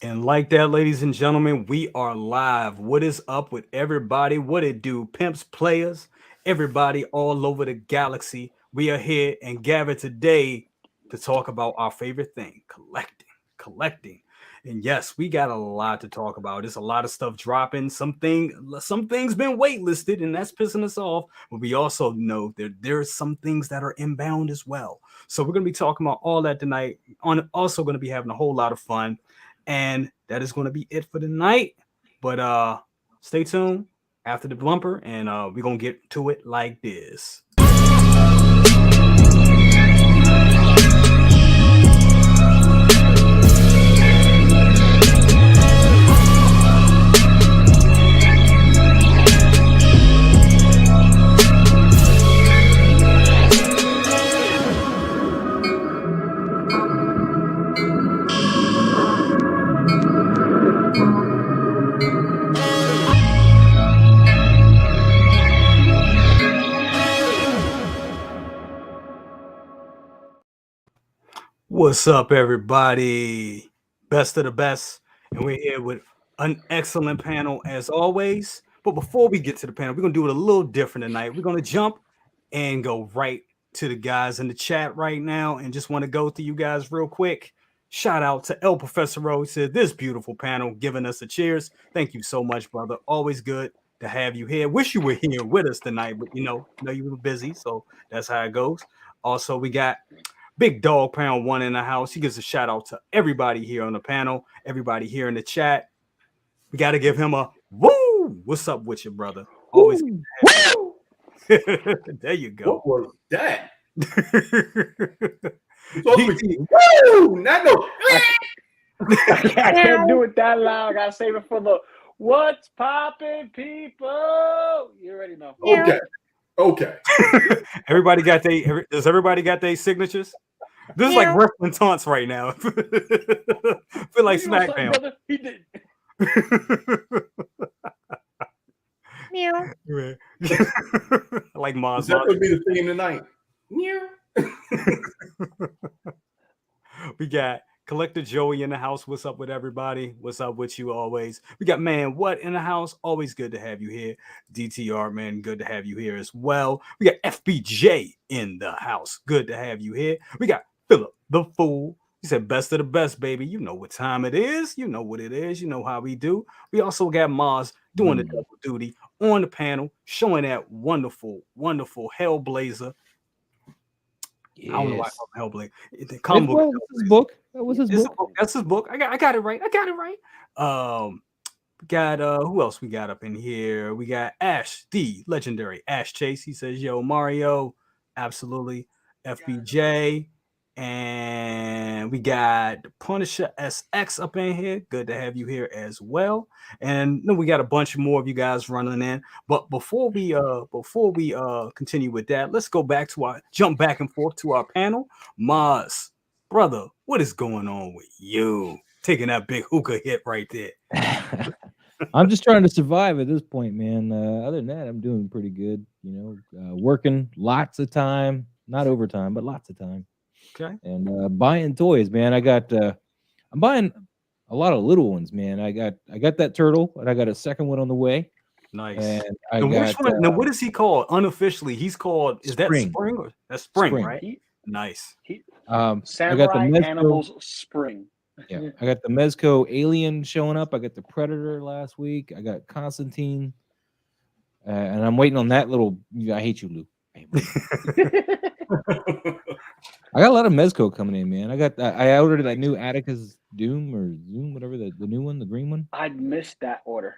And like that, ladies and gentlemen, we are live. What is up with everybody? What it do? Pimps, players, everybody all over the galaxy. We are here and gathered today to talk about our favorite thing, collecting. And yes, we got a lot to talk about. There's a lot of stuff dropping. Some things been waitlisted, and that's pissing us off. But we also know that there's some things that are inbound as well. So we're gonna be talking about all that tonight. Also gonna be having a whole lot of fun. And that is going to be it for the night. But stay tuned after the bumper, and we're going to get to it like this. What's up, everybody? Best of the best. And we're here with an excellent panel as always. But before we get to the panel, we're going to do it a little different tonight. We're going to jump and go right to the guys in the chat right now. And just want to go through you guys real quick. Shout out to El Professoro. He said, this beautiful panel giving us a cheers. Thank you so much, brother. Always good to have you here. Wish you were here with us tonight, but know you were busy. So that's how it goes. Also, we got Big Dog Pound 1 in the house. He gives a shout out to everybody here on the panel, everybody here in the chat. We got to give him a woo. What's up with you, brother? Always good to have you. There you go. What was that? Woo! Not no. I can't do it that loud. I gotta save it for the what's poppin', people. You already know. Okay. Everybody got does everybody got their signatures? This is like wrestling taunts right now. Feel like SmackDown. He did. Meow. Like Maz. That would be the theme tonight. Meow. We got Collector Joey in the house. What's up with everybody? What's up with you always? We got Man What in the house. Always good to have you here. DTR, man, good to have you here as well. We got FBJ in the house. Good to have you here. We got Philip the Fool. He said, best of the best, baby. You know what time it is. You know what it is. You know how we do. We also got Maz doing the double duty on the panel, showing that wonderful, wonderful Hellblazer. Yes. I don't know why I call him Hellblazer. His book. That was his book. That's his book. I got it right. Got who else we got up in here? We got Ash, the legendary Ash Chase. He says, yo, Mario, absolutely. FBJ. And we got Punisher SX up in here. Good to have you here as well. And we got a bunch more of you guys running in. But before we continue with that, let's go back to jump back and forth to our panel. Maz, brother, what is going on with you? Taking that big hookah hit right there. I'm just trying to survive at this point, man. Other than that, I'm doing pretty good. Working lots of time, not overtime, but lots of time. Okay. And buying toys, man. I'm buying a lot of little ones, man. I got that turtle, and I got a second one on the way. Nice. And which one? Now, what is he called unofficially? He's called. Is Spring. that Spring? Or that's Spring, right? Nice. I got the Mezco, Animals Spring. Yeah, I got the Mezco Alien showing up. I got the Predator last week. I got Constantine, and I'm waiting on that little. I hate you, Lou. I got a lot of Mezco coming in, man. I ordered that new Atticus Doom or Zoom, whatever the new one, the green one. I missed that order.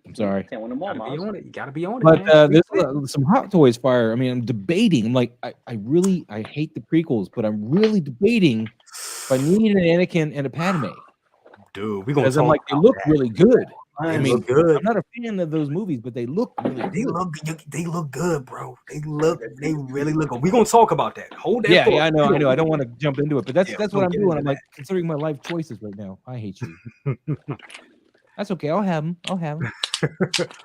I'm sorry. Can't win them all, You gotta be on it. But there's some Hot Toys fire. I mean, I'm debating. I'm like, I hate the prequels, but I'm really debating if I need an Anakin and a Padme. Dude, we gonna talk. I'm like, they look really good. I mean, good. I'm not a fan of those movies, but they look really good. They look good, bro. They really look good. We're gonna talk about that. Hold that. Yeah, I know. I don't want to jump into it, but that's what I'm doing. I'm like considering my life choices right now. I hate you. That's okay. I'll have them.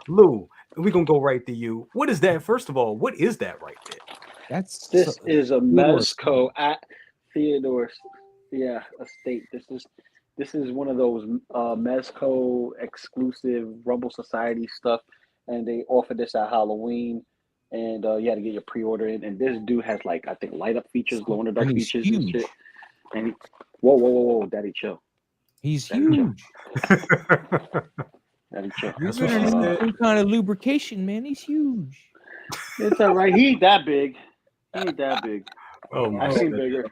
Lou, we're gonna go right to you. What is that? First of all, what is that right there? This is a Mezco at Theodore's estate. This is This is one of those Mezco exclusive Rumble Society stuff, and they offered this at Halloween, and you had to get your pre-order in. And this dude has like I think light up features, glow in the dark And he's features and huge. shit. And he, whoa, Daddy, chill, He's Daddy, chill, huge. Daddy, chill. You're That's what gonna she need said. some kind of lubrication, man. He's huge. It's all right. He ain't that big. He ain't that big. Oh my I've seen goodness. bigger.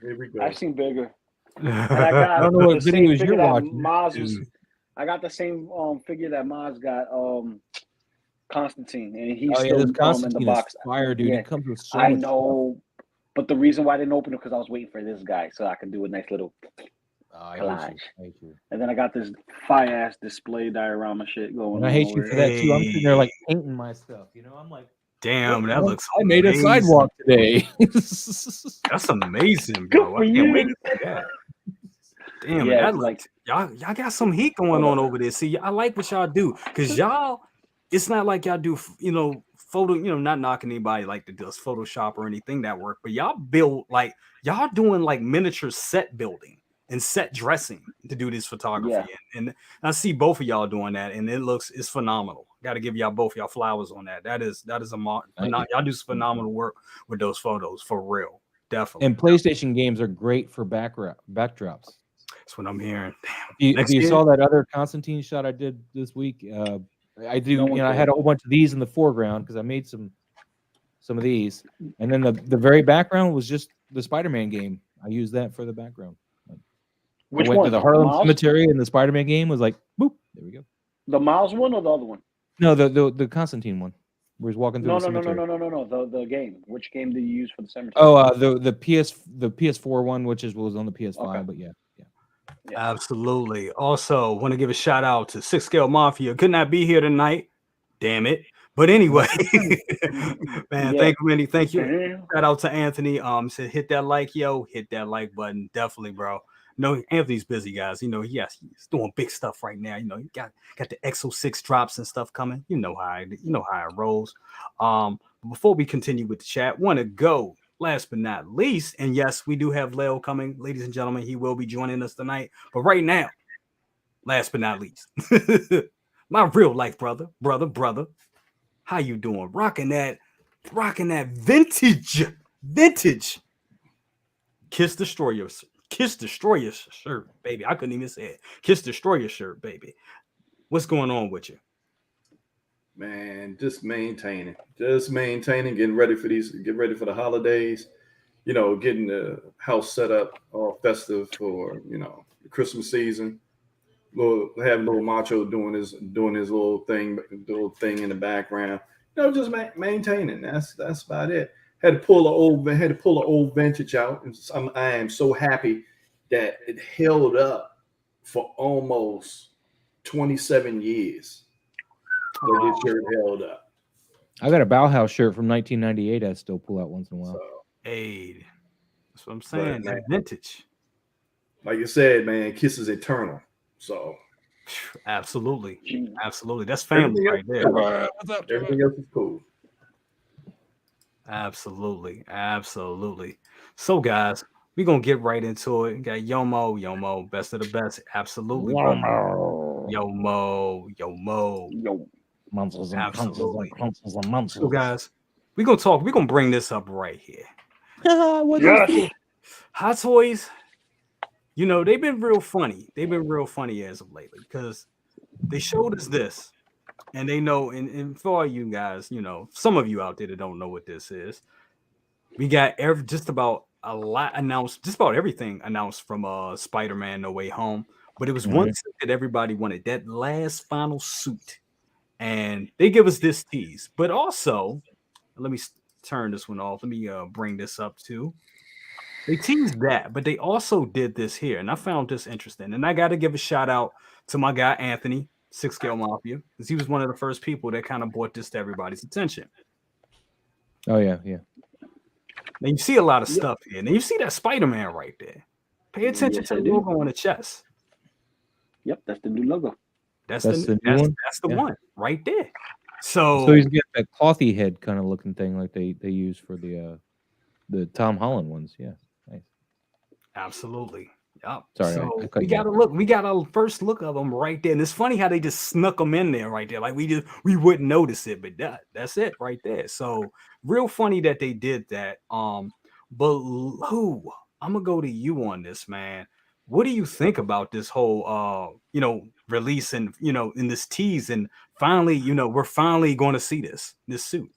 Here we go. I've seen bigger. And I got I don't know what the same videos figure you're that watching. Maz was. Dude. I got the same figure that Maz got. Constantine, and he's Oh yeah, still this in the Constantine is box. fire, dude. Yeah, He comes with so I much know, but the reason why I didn't open it because I was waiting for this guy so I could do a nice little stuff. I collage. hate you. I hate you. And then I got this fire ass display diorama shit going And on. I hate you where- for that too. I'm sitting there like painting my stuff. You know, I'm like, Damn, that "Well, looks I made a amazing. sidewalk today. That's amazing, Good bro. for I can't you. wait to see that. Damn, Yeah, that it's looks like y'all got some heat going on over there. See, I like what y'all do because y'all. It's not like y'all do, photo. Not knocking anybody like that does Photoshop or anything that work, but y'all build like y'all doing like miniature set building and set dressing to do this photography. Yeah. And I see both of y'all doing that, and it's phenomenal. Got to give y'all both y'all flowers on that. That is a y'all do some phenomenal work with those photos for real. Definitely. And PlayStation games are great for backdrops. That's what I'm hearing. If Next you year? saw that other Constantine shot I did this week, I do. No one I cares. had a whole bunch of these in the foreground because I made some of these, and then the very background was just the Spider-Man game. I used that for the background. which I went one? to the Harlem Miles? Cemetery, and the Spider-Man game was like, boop, there we go. The Miles one or the other one? No, the Constantine one, where he's walking through No, the no, no, cemetery. no. The game. Which game do you use for the cemetery? Oh, the PS4 one, which was on the PS5, Okay. but yeah. Absolutely. Also, want to give a shout out to Scale Mafia. Could not be here tonight. Damn it. But anyway, man, Yeah. thank you. Damn. Shout out to Anthony. Said hit that like, hit that like button. Definitely, bro. No, Anthony's busy, guys. He's doing big stuff right now. He got the Exo 6 drops and stuff coming. You know how it rolls. Before we continue with the chat, want to go last but not least, and yes, we do have Leo coming, ladies and gentlemen. He will be joining us tonight. But right now, last but not least, my real life brother. How you doing? Rocking that vintage Kiss Destroyer shirt, baby. I couldn't even say it. Kiss Destroyer shirt, baby. What's going on with you? Man, just maintaining, getting ready for the holidays, getting the house set up all festive for, the Christmas season. Having little Macho doing his little thing in the background, just maintaining. That's about it. Had to pull an old vintage out, and I am so happy that it held up for almost 27 years. So this shirt held up. I got a Bauhaus shirt from 1998. I still pull out once in a while. So, Hey, that's what I'm saying. But, That vintage. like you said, man, Kiss is eternal. So Absolutely. That's family right there. Everything else is cool. Absolutely. So, guys, we're gonna get right into it. Got Yomo, best of the best. Absolutely, brother. Yomo. Yo. Monsters and Absolutely. monsters and monsters. So, guys, we're gonna bring this up right here. Yes. Hot Toys, they've been real funny. They've been real funny as of lately because they showed us this, and they know. And for all you guys, some of you out there that don't know what this is, we got just about a lot announced, just about everything announced from Spider-Man No Way Home. But it was one suit that everybody wanted, that last final suit, and they give us this tease. But also, let me turn this one off. Let me bring this up too. They teased that, but they also did this here, and I found this interesting. And I got to give a shout out to my guy Anthony, Scale Mafia, because he was one of the first people that kind of brought this to everybody's attention. Oh yeah. Now you see a lot of stuff here. Now you see that Spider-Man right there. Pay attention Yes, to I the do. logo on the chest. Yep, that's the new logo. That's That's the the new one? That's the Yeah. one right there. So So he's got that clothy head kind of looking thing like they use for the Tom Holland ones. Yeah, nice. absolutely. Yep. Sorry, So I cut we you got off. to look. We got a first look of them right there, and it's funny how they just snuck them in there right there. Like we wouldn't notice it, but that's it right there. So real funny that they did that. But Lou, I'm gonna go to you on this, man. What do you think about this whole release and in this tease and finally we're finally going to see this suit?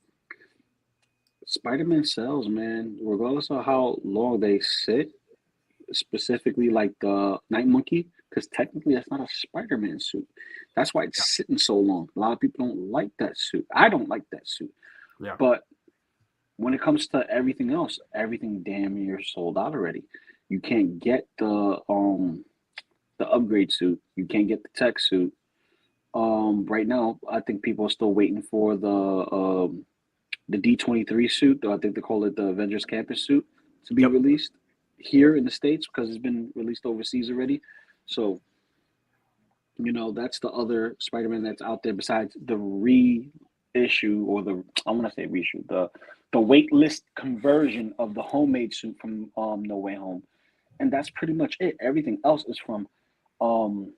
Spider-Man sells, man, regardless of how long they sit, specifically like the Night Monkey, because technically that's not a Spider-Man suit. That's why it's sitting so long. A lot of people don't like that suit. I don't like that suit. Yeah. But when it comes to everything else, everything damn near sold out already. You can't get the upgrade suit. You can't get the tech suit. Right now, I think people are still waiting for the D23 suit. I think they call it the Avengers Campus suit to be released here in the States because it's been released overseas already. So, that's the other Spider-Man that's out there besides the reissue or I want to say reissue, the waitlist conversion of the homemade suit from No Way Home. And that's pretty much it. Everything else is from the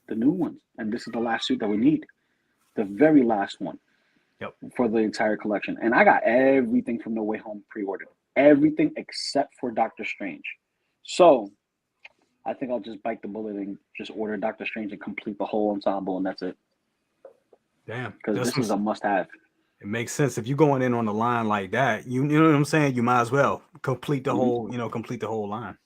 new ones. And this is the last suit that we need. The very last one. For the entire collection. And I got everything from No Way Home pre-ordered. Everything except for Doctor Strange. So I think I'll just bite the bullet and just order Doctor Strange and complete the whole ensemble, and that's it. Damn. Because this is a must-have. It makes sense. If you're going in on the line like that, you know what I'm saying? You might as well complete the whole, complete the whole line.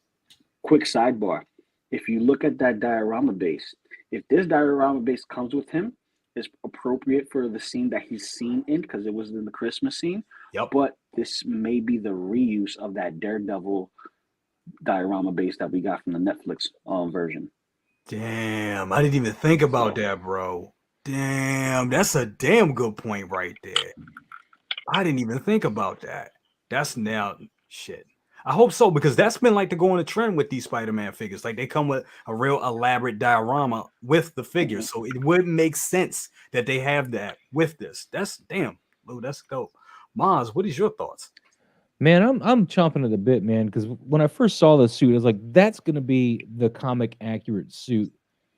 Quick sidebar. If you look at that diorama base, if this diorama base comes with him, it's appropriate for the scene that he's seen in because it was in the Christmas scene. But this may be the reuse of that Daredevil diorama base that we got from the Netflix version. Damn, I didn't even think about that, bro. Damn, that's a damn good point right there. I didn't even think about that. That's now shit. I hope so because that's been like the going trend with these Spider-Man figures. Like they come with a real elaborate diorama with the figures, so it would make sense that they have that with this. That's damn, Lou. That's dope. Maz, what is your thoughts? Man, I'm chomping at the bit, man, because when I first saw the suit, I was like, that's gonna be the comic accurate suit.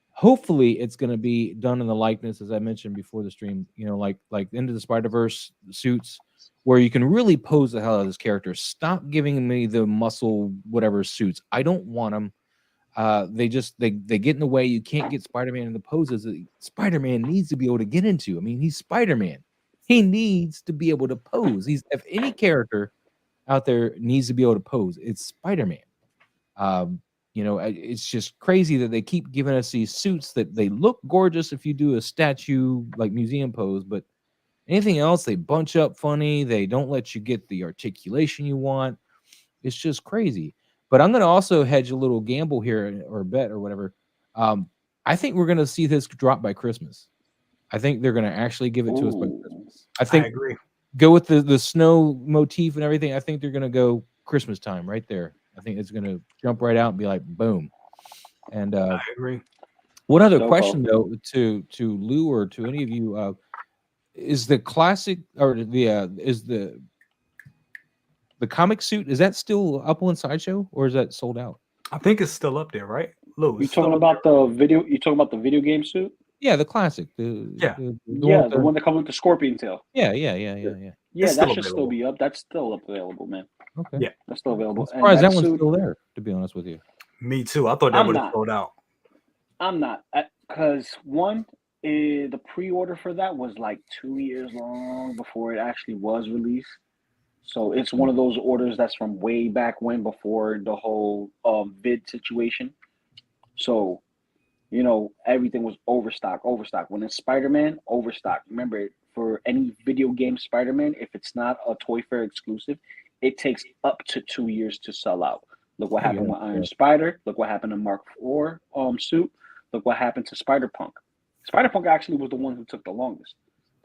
Hopefully, it's gonna be done in the likeness, as I mentioned before the stream. Like Into the Spider-Verse suits, where you can really pose the hell out of this character. Stop giving me the muscle whatever suits. I don't want them. They get in the way. You can't get Spider-Man in the poses that Spider-Man needs to be able to get into. I mean, he's Spider-Man. He needs to be able to pose. If any character out there needs to be able to pose, it's Spider-Man. It's just crazy that they keep giving us these suits that they look gorgeous if you do a statue like museum pose, but anything else they bunch up funny. They don't let you get the articulation you want. It's just crazy. But I'm going to also hedge a little gamble here or bet or whatever. I think we're going to see this drop by Christmas. I think they're going to actually give it to us by Christmas. I agree. Go with the snow motif and everything. I think they're going to go Christmas time right there. I think it's going to jump right out and be like, boom. And I agree. One other question, though, to Lou or to any of you, is the classic or the comic suit, is that still up on Sideshow or is that sold out? I think it's still up there, right? Lou, you talking about the video? You talking about the video game suit? Yeah, the classic. The one that comes with the scorpion tail. Yeah. Yeah, that should still be up. That's still available, man. Okay. Yeah, that's still available. I'm surprised that one's still there, to be honest with you. Me too. I thought that would have sold out. I'm not, because the pre-order for that was like 2 years long before it actually was released. So it's one of those orders that's from way back when, before the whole vid situation. So, everything was overstock. When it's Spider-Man, overstock. Remember, for any video game Spider-Man, if it's not a Toy Fair exclusive, it takes up to 2 years to sell out. Look what happened with Iron Spider. Look what happened to Mark IV suit. Look what happened to Spider-Punk. Spider-Punk actually was the one who took the longest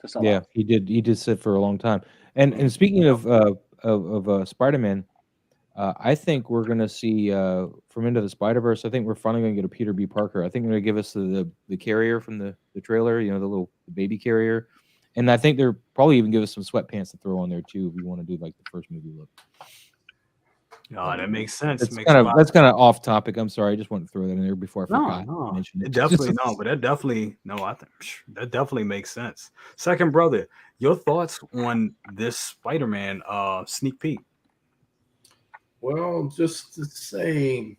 to sell out. Yeah, he did sit for a long time. And speaking of Spider-Man, I think we're gonna see from Into the Spider-Verse. I think we're finally gonna get a Peter B. Parker. I think they're gonna give us the carrier from the trailer. The little baby carrier, and I think they're probably even give us some sweatpants to throw on there too if we want to do like the first movie look. Oh, that makes sense. That's Makes kind a of lot. that's kind of off topic. I'm sorry. I just wanted to throw that in there before I forgot to No, mention it it. definitely no, but that definitely no. I think that definitely makes sense. Second brother, your thoughts on this Spider-Man sneak peek? Well, just to say,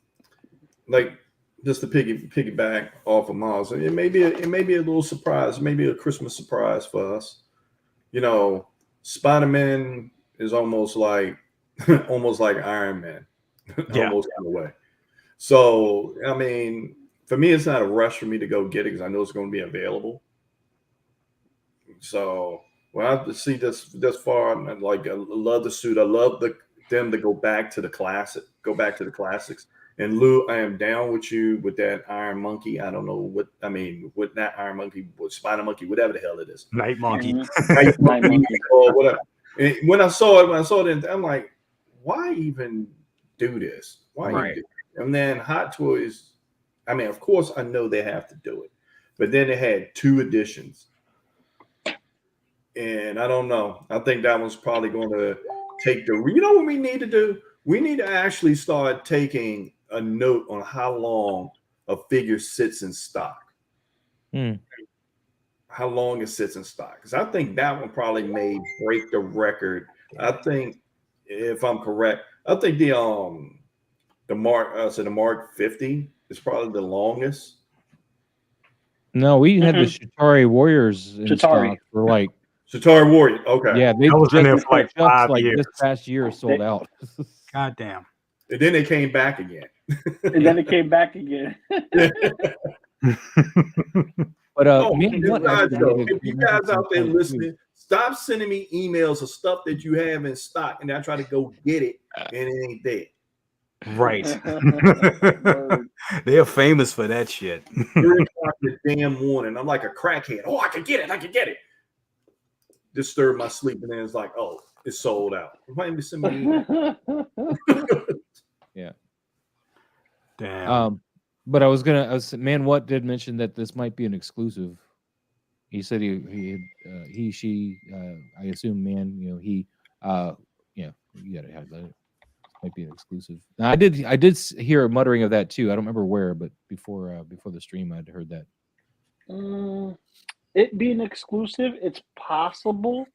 like, just to piggyback off of Miles, it may be a little surprise, maybe a Christmas surprise for us. You know, Spider-Man is almost like almost like Iron Man, Yeah, almost kind of way. So, I mean, for me, it's not a rush for me to go get it because I know it's going to be available. So, when I see this far, I'm like, I love the suit. I love them to go back to the classics. And Lou, I am down with you with that Iron Monkey. I don't know what I mean with that Iron Monkey, with Spider Monkey, whatever the hell it is. Night Monkey. Night Night Monkey Monkey. or whatever. And when I saw it, I'm like, why even do this? Why even Right. do it? And then Hot Toys, I mean, of course, I know they have to do it, but then they had 2 editions. And I don't know. I think that one's probably going to take you know what we need to do? We need to actually start taking a note on how long a figure sits in stock. Hmm. How long it sits in stock. Because I think that one probably may break the record. I think, if I'm correct, I think the Mark 50 is probably the longest. No, we had the Shatari Warriors in Chitauri. stock for like Satari Warrior. Okay. yeah, they That was in there for like just 5 like years. this past year sold out. God damn. And then they came back again. And then it came back again. But Oh, me and it's what not actually so. need to If you mention guys out there something too. listening, stop sending me emails of stuff that you have in stock, and I try to go get it, and it ain't there. Right. Word. They are famous for that shit. 3 o'clock in the damn morning. I'm like a crackhead. Oh, I can get it. Disturb my sleep, and then it's like, oh, it's sold out. Why didn't you send me an email? Yeah. Damn. But man, what did mention that this might be an exclusive. He said she, I assume man, you know, he, yeah, you gotta have that. Might be an exclusive. Now, I did hear a muttering of that too. I don't remember where, but before the stream, I'd heard that. It being exclusive, it's possible,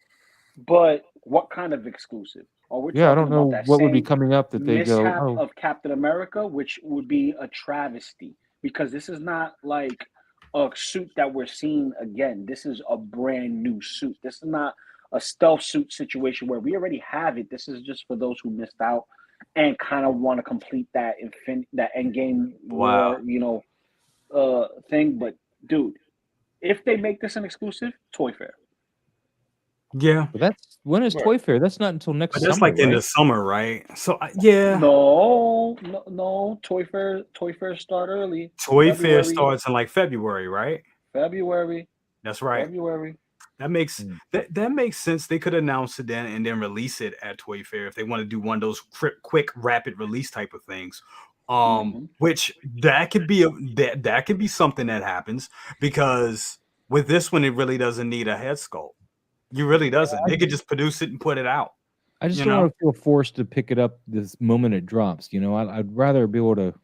but what kind of exclusive? Are we Yeah, I talking don't know about that what would be same coming up that they go, mishap oh, of Captain America, which would be a travesty because this is not like a suit that we're seeing again. This is a brand new suit. This is not a stealth suit situation where we already have it. This is just for those who missed out and kind of want to complete that that Endgame Wow. war, thing. But dude, if they make this an exclusive, Toy Fair. Yeah. but that's when is Right. Toy Fair? That's not until next But that's summer, like in right? the summer, right? So yeah. No. Toy Fair start early. Toy Fair February. starts in like February, right? February. That's right. February. That makes that makes sense. They could announce it then and then release it at Toy Fair if they want to do one of those quick rapid release type of things. Which that could be that could be something that happens because with this one it really doesn't need a head sculpt. You really doesn't. They could just produce it and put it out. I just you don't know? want to feel forced to pick it up this moment it drops. You know, I'd rather be able to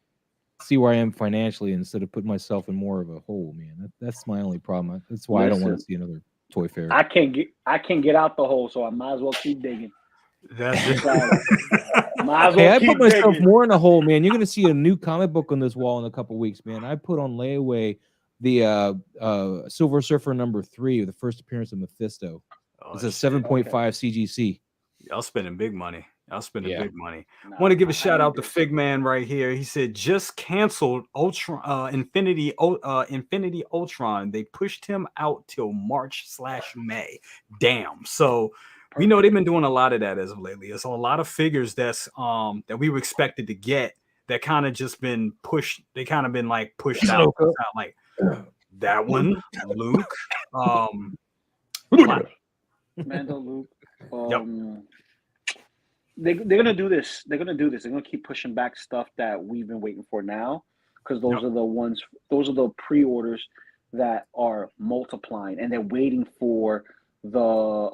see where I am financially instead of putting myself in more of a hole, man. That's my only problem. That's why I don't want to see another Toy Fair. I can't get out the hole, so I might as well keep digging. That's it. Might as well Hey, I keep put myself digging. more in a hole, man. You're gonna see a new comic book on this wall in a couple weeks, man. I put on layaway the Silver Surfer #3, the first appearance of Mephisto. It's a 7.5 CGC. Y'all spending big money. Y'all spending big money. Nah, Want to give a I shout need out to this. Figman right here. He said just canceled Infinity Ultron. They pushed him out till March/May. Damn. So we know they've been doing a lot of that as of lately. There's a lot of figures that's that we were expected to get that kind of just been pushed. They kind of been like pushed out. Like that one, Luke. Mando, Luke. Yep. They're gonna do this. They're gonna keep pushing back stuff that we've been waiting for now, because those are the ones. Those are the pre-orders that are multiplying, and they're waiting for the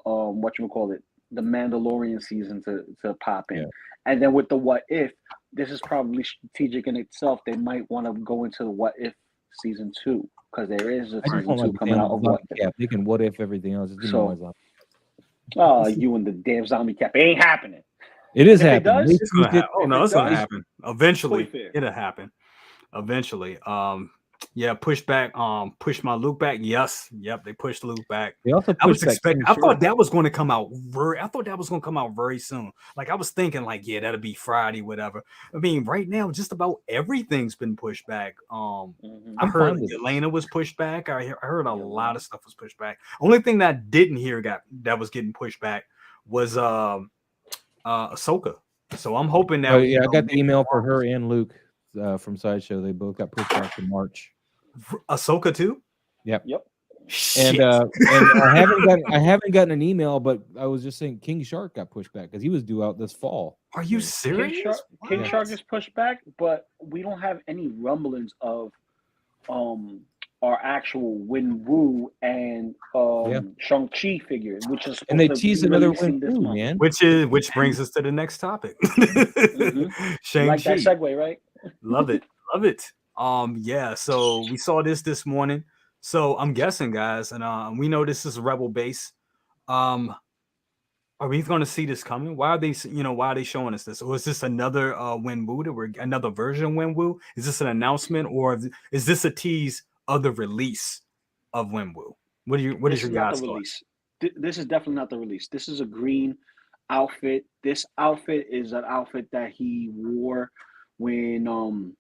the Mandalorian season to pop in. Yeah. And then with the what if, this is probably strategic in itself. They might want to go into the what if season 2 because there is a I just season want 2 like coming out of what if. cap. They can what if everything else. Just give me my zombie. You and the damn zombie cap. It ain't happening. It is If it happening. does, It's gonna happen. Oh no, it's gonna does, happen. Eventually, totally fair. it'll happen. Eventually. Yeah, push back. Push my Luke back. Yes. Yep. They pushed Luke back. They also I was pushed back expecting. King I thought Shark. that was going to come out very. I thought that was going to come out very soon. Like I was thinking, like yeah, that'll be Friday, whatever. I mean, right now, just about everything's been pushed back. I I'm heard fine with it. Elena was pushed back. I heard a lot of stuff was pushed back. Only thing that I didn't hear that was getting pushed back was Ahsoka. So I'm hoping that. Oh yeah, I got the email for her and Luke from Sideshow. They both got pushed back to March. Ahsoka too. Yep. Shit. And I haven't gotten an email, but I was just saying King Shark got pushed back because he was due out this fall. Are you serious? King Shark is pushed back, but we don't have any rumblings of our actual Wenwu and Shang-Chi figure, which is and they teased another Wenwu, man. Which brings us to the next topic. Shang-Chi. Like that segue, right? Love it. Love it. Yeah, so we saw this morning. So I'm guessing, guys, and we know this is a Rebel base. Are we going to see this coming? Why are they showing us this? Or is this another Wenwu another version of Wenwu? Is this an announcement, or is this a tease of the release of Wenwu? What is your guys' release? This is definitely not the release. This is a green outfit. This outfit is an outfit that he wore when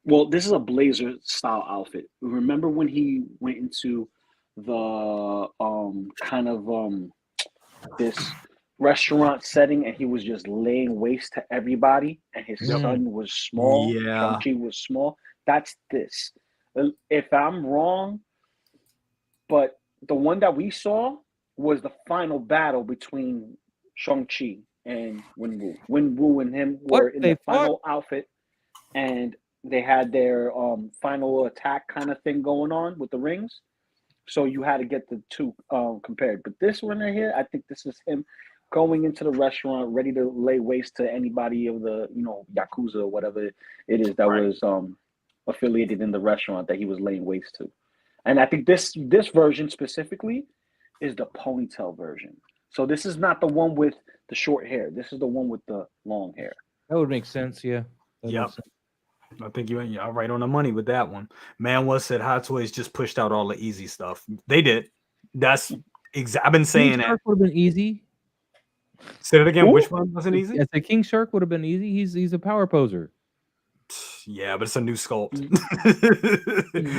well, this is a blazer style outfit. Remember when he went into the this restaurant setting and he was just laying waste to everybody and his son was small, Shang-Chi was small? That's this. If I'm wrong, but the one that we saw was the final battle between Shang-Chi and Wenwu. Wenwu and him were in the final outfit, and they had their final attack kind of thing going on with the rings. So you had to get the two compared. But this one right here, I think this is him going into the restaurant, ready to lay waste to anybody of the, Yakuza or whatever it is that was affiliated in the restaurant that he was laying waste to. And I think this version specifically is the ponytail version. So this is not the one with the short hair. This is the one with the long hair. That would make sense, yeah. Yep. I think you're right on the money with that one. Man was said Hot Toys just pushed out all the easy stuff. They did. That's I've been saying that. Would have been easy. Say it again. Ooh. Which one wasn't easy? I said King Shark would have been easy. He's a power poser. Yeah, but it's a new sculpt.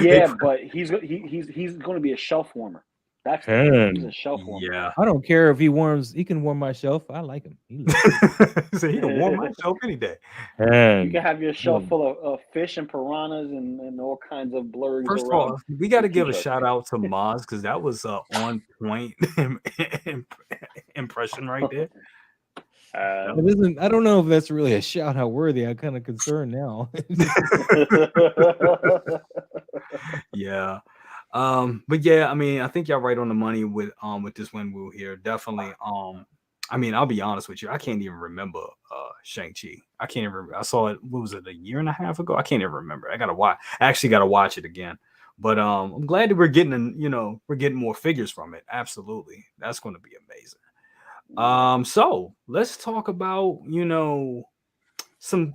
Yeah, but he's going to be a shelf warmer. That's he's a shelf warmer. Yeah, I don't care if he can warm my shelf. I like him. So he can warm my shelf any day. You can have your shelf full of fish and piranhas and all kinds of blurs. First of all, we got to give a shout out to Maz because that was on point impression right there. I don't know if that's really a shout out worthy. I'm kind of concerned now. Yeah. But yeah, I mean, I think y'all right on the money with this Wenwu here. Definitely. I mean, I'll be honest with you. I can't even remember Shang-Chi. I can't even remember. I saw it, what was it, a year and a half ago? I can't even remember. I actually gotta watch it again. But I'm glad that we're getting more figures from it. Absolutely. That's gonna be amazing. So let's talk about, some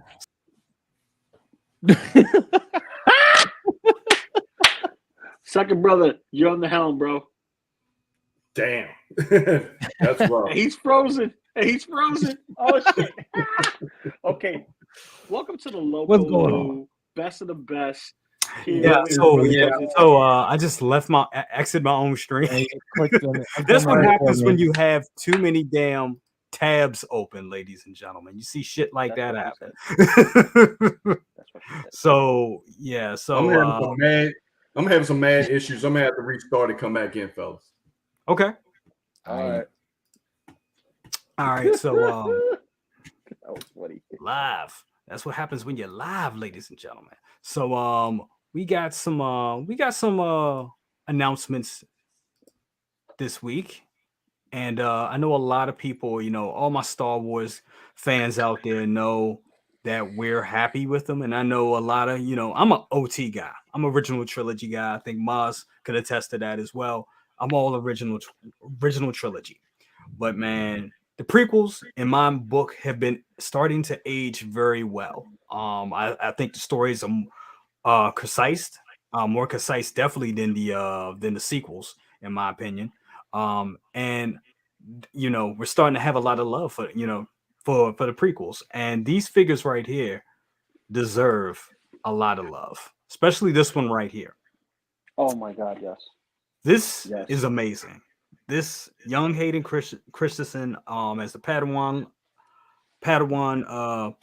Second brother, you're on the helm, bro. Damn. That's rough. He's frozen. Oh shit. Okay. Welcome to the Loco Lu, best of the best. Yeah, so I just exit my own stream. That's what happens when you have too many damn tabs open, ladies and gentlemen. You see shit like that happen. So yeah, I'm having some mad issues. I'm gonna have to restart and come back in, fellas. Okay. All right. So that was funny. Live. That's what happens when you're live, ladies and gentlemen. So we got some announcements this week. And I know a lot of people, all my Star Wars fans out there know that we're happy with them. And I know a lot of, I'm an OT guy. I'm original trilogy guy. I think Maz could attest to that as well. I'm all original trilogy. But man, the prequels in my book have been starting to age very well. I think the stories are concise, more concise definitely than the sequels, in my opinion. And we're starting to have a lot of love for for the prequels, and these figures right here deserve a lot of love, especially this one right here. Oh my God, yes. This Yes. is amazing. This young Hayden Christensen as the Padawan Anakin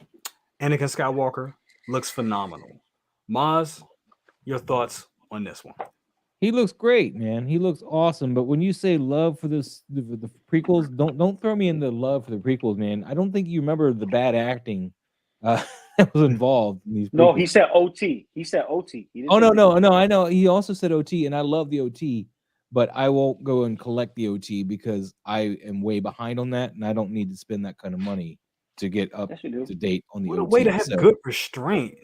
Skywalker looks phenomenal. Maz, your thoughts on this one? He looks great, man. He looks awesome. But when you say love for the prequels, don't throw me in the love for the prequels, man. I don't think you remember the bad acting that was involved in these prequels. No, he said OT. He said OT. He didn't Oh say no, I know. He also said OT, and I love the OT, but I won't go and collect the OT because I am way behind on that, and I don't need to spend that kind of money to get up Yes, you do. to date on the What a OT. way to have So, good restraint.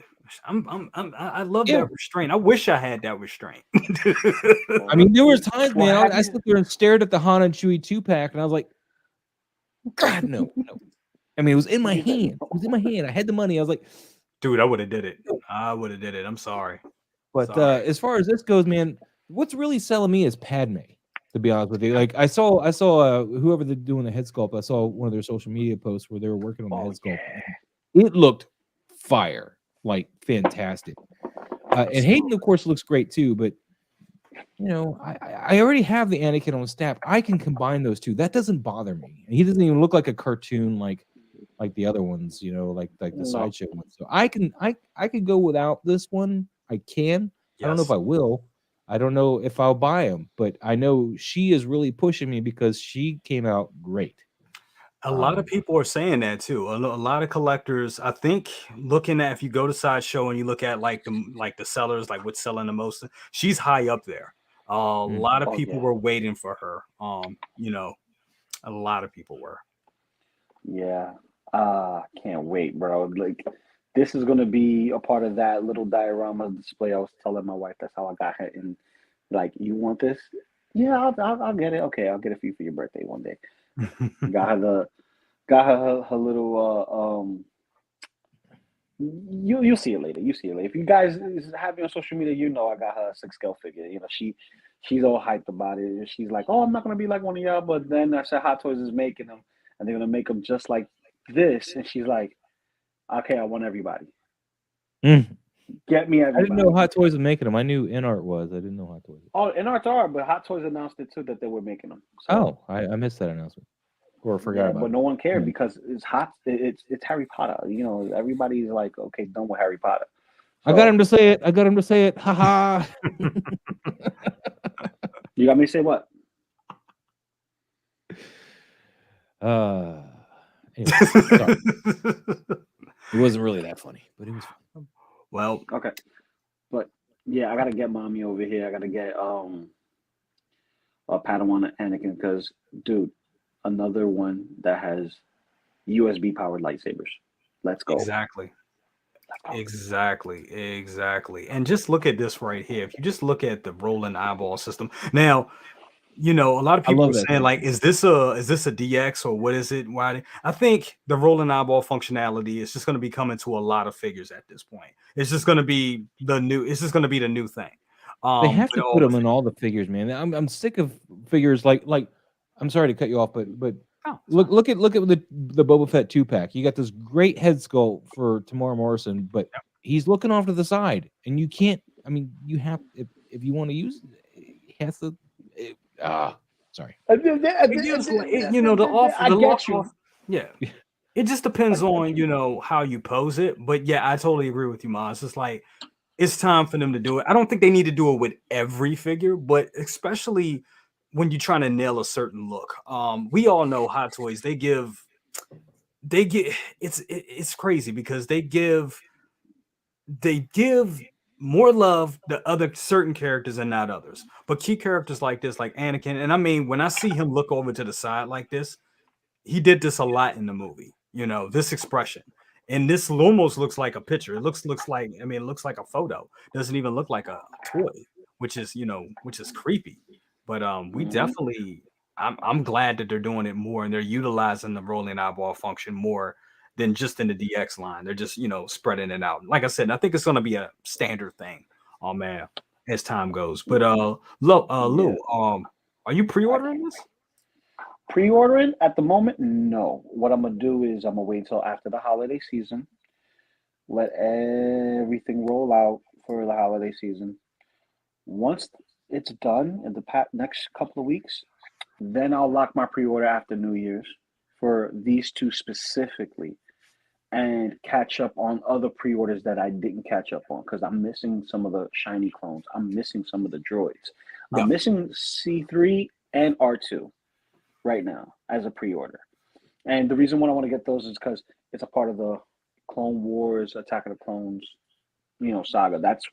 I love Yeah. that restraint. I wish I had that restraint. I mean, there was times, Well, man, have I you- stood there and stared at the Han and Chewie 2-pack, and I was like, God, no. I mean, it was in my He's like, hand. It was in my hand. I had the money. I was like, Dude, I would have did it. I'm sorry. but Sorry. as far as this goes, man, what's really selling me is Padme. To be honest with you, like I saw whoever they're doing the head sculpt. I saw one of their social media posts where they were working on the head sculpt. yeah. It looked fire, like fantastic. And Hayden, of course, looks great too. But I already have the Anakin on staff. I can combine those two. That doesn't bother me. He doesn't even look like a cartoon like the other ones, like the No. sideshow ones. So I can go without this one. I can. I don't know if I will. I don't know if I'll buy them, but I know she is really pushing me because she came out great. A lot of people are saying that too. A lot of collectors, I think, looking at, if you go to Sideshow and you look at like the sellers, like what's selling the most, she's high up there. A lot of people were waiting for her. A lot of people were. Yeah. Can't wait, bro. Like, this is gonna be a part of that little diorama display. I was telling my wife that's how I got her. And like, you want this? Yeah, I'll get it. Okay, I'll get it for you for your birthday one day. got her her little you'll see it later. You see it later. If you guys have me on social media, I got her a 6 scale figure. She's all hyped about it. She's like, "Oh, I'm not gonna be like one of y'all." But then I said, Hot Toys is making them, and they're gonna make them just like this. And she's like, "Okay, I want everybody. Get me everybody." I didn't know Hot Toys was making them. I knew InArt was. I didn't know Hot Toys. Oh, InArt's are, but Hot Toys announced it too that they were making them. So, I missed that announcement. Or forgot about but it. no one cared because it's hot. It's Harry Potter. Everybody's like, okay, done with Harry Potter. I got him to say it. Ha ha. You got me to say what? Anyway, sorry. It wasn't really that funny, but it was fun. Well, okay, but yeah, I gotta get mommy over here. I gotta get a Padawan Anakin because, dude, another one that has USB powered lightsabers. Let's go. Exactly. And just look at this right here. If you just look at the rolling eyeball system now, a lot of people are saying like, is this a DX or what is it? Why? I think the rolling eyeball functionality is just going to be coming to a lot of figures at this point. It's just going to be the new thing. They have to put them in all the figures, man. I'm sick of figures like I'm sorry to cut you off, but look at the Boba Fett 2-pack. You got this great head sculpt for Tamara Morrison, but he's looking off to the side, and you can't. I mean, you have if you want to use it, he has to. Sorry. I get you. Yeah. It just depends on how you pose it, but yeah, I totally agree with you, Maz. It's like it's time for them to do it. I don't think they need to do it with every figure, but especially when you're trying to nail a certain look. We all know Hot Toys. It's crazy because they give more love to other certain characters and not others. But key characters like this, like Anakin, and I mean, when I see him look over to the side like this, he did this a lot in the movie. You know, this expression. And this almost looks like a picture. It looks like, I mean, it looks like a photo. Doesn't even look like a toy, which is, you know, which is creepy. But we definitely, I'm glad that they're doing it more and they're utilizing the rolling eyeball function more than just in the DX line. They're just, you know, spreading it out. Like I said, I think it's going to be a standard thing. Oh man, as time goes. But Lou, are you pre-ordering this? Pre-ordering at the moment, no. What I'm gonna do is I'm gonna wait till after the holiday season, let everything roll out for the holiday season. Once it's done in the next couple of weeks, then I'll lock my pre-order after New Year's for these two specifically, and catch up on other pre-orders that I didn't catch up on because I'm missing some of the shiny clones. I'm missing some of the droids. I'm missing C3 and R2 right now as a pre-order. And the reason why I want to get those is because it's a part of the Clone Wars, Attack of the Clones, you know, saga. That's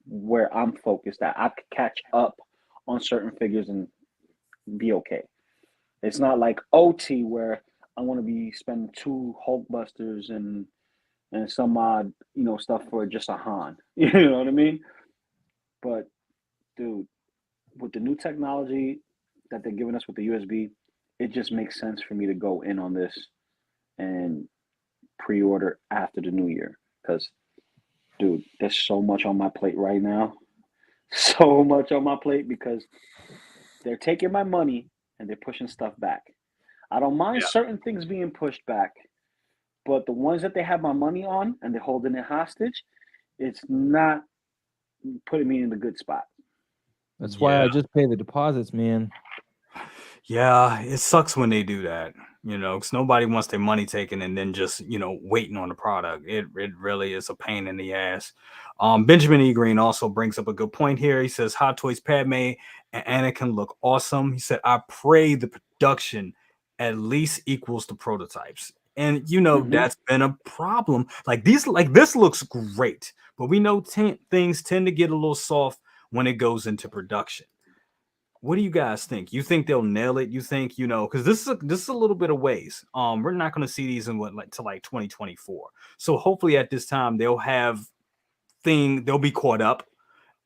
where I'm focused at. I could catch up on certain figures and be okay. It's not like OT where I want to be spending 2 Hulkbusters and some odd, you know, stuff for just a Han. You know what I mean? But dude, with the new technology that they're giving us with the USB, it just makes sense for me to go in on this and pre-order after the new year. Because, dude, there's so much on my plate right now. So much on my plate because they're taking my money and they're pushing stuff back. I don't mind certain things being pushed back, but the ones that they have my money on and they're holding it hostage, it's not putting me in the good spot. That's why I just pay the deposits, man. Yeah, it sucks when they do that, you know, because nobody wants their money taken and then just, you know, waiting on the product. It really is a pain in the ass. Benjamin E. Green also brings up a good point here. He says, Hot Toys Padme and Anakin look awesome. He said, I pray the production at least equals the prototypes. And, you know, that's been a problem. Like this looks great, but we know things tend to get a little soft when it goes into production. What do you guys think? You think they'll nail it? You think, you know, because this is a little bit of ways. We're not going to see these in what like 2024. So hopefully at this time they'll be caught up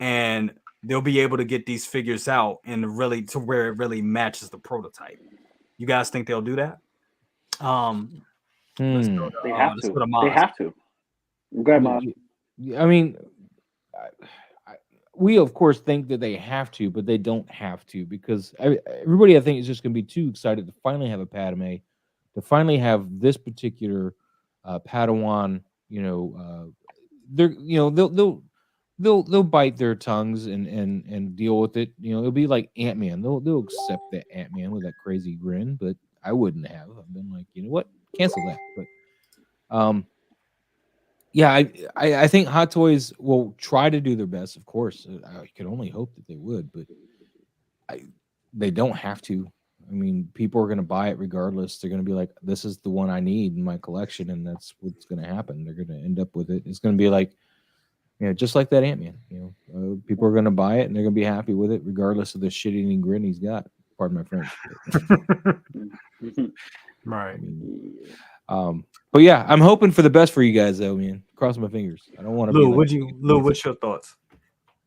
and they'll be able to get these figures out and really to where it really matches the prototype. You guys think they'll do that? Let's go to, They have let's to. go to They Maz. have to. Go ahead, Maz. I mean, we of course think that they have to, but they don't have to because everybody I think is just going to be too excited to finally have a Padme, to finally have this particular Padawan. You know, they'll bite their tongues and deal with it. You know, it'll be like Ant-Man. They'll accept that Ant-Man with that crazy grin, but I wouldn't have. I've been like, you know what, cancel that. But yeah, I think Hot Toys will try to do their best. Of course, I could only hope that they would, but they don't have to. I mean, people are going to buy it regardless. They're going to be like, "This is the one I need in my collection," and that's what's going to happen. They're going to end up with it. It's going to be like, you know, just like that Ant-Man. You know, people are going to buy it and they're going to be happy with it, regardless of the shit-eating grin he's got. Pardon my French. Right. I mean, but yeah, I'm hoping for the best for you guys, though, man. Cross my fingers. I don't want to Lou, be like, Lou, what's your thoughts?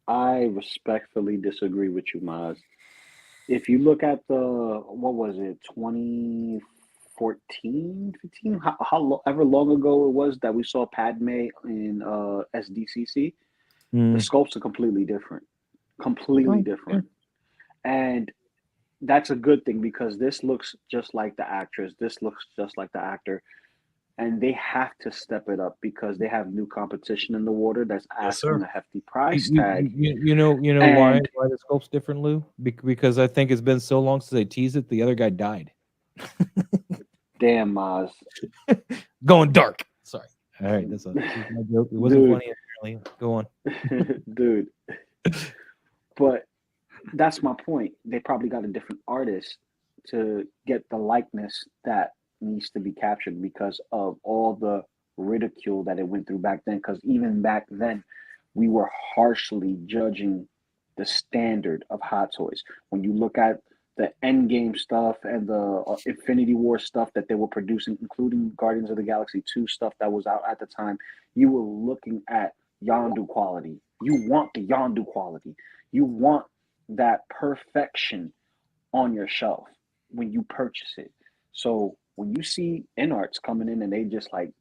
I respectfully disagree with you, Maz. If you look at what was it, 2014, 15, however long ago it was that we saw Padme in SDCC, the sculpts are completely different. Completely different. And that's a good thing because this looks just like the actress. This looks just like the actor. And they have to step it up because they have new competition in the water that's asking a hefty price tag. You know why the sculpt's different, Lou? Because I think it's been so long since they teased it. The other guy died. Damn, Maz. Going dark. Sorry. All right, that's my joke. It wasn't funny apparently. Go on, dude. But that's my point. They probably got a different artist to get the likeness that needs to be captured because of all the ridicule that it went through back then. Because even back then, we were harshly judging the standard of Hot Toys. When you look at the Endgame stuff and the Infinity War stuff that they were producing, including Guardians of the Galaxy 2 stuff that was out at the time, you were looking at Yondu quality. You want the Yondu quality. You want that perfection on your shelf when you purchase it. So when you see InArts coming in and they just like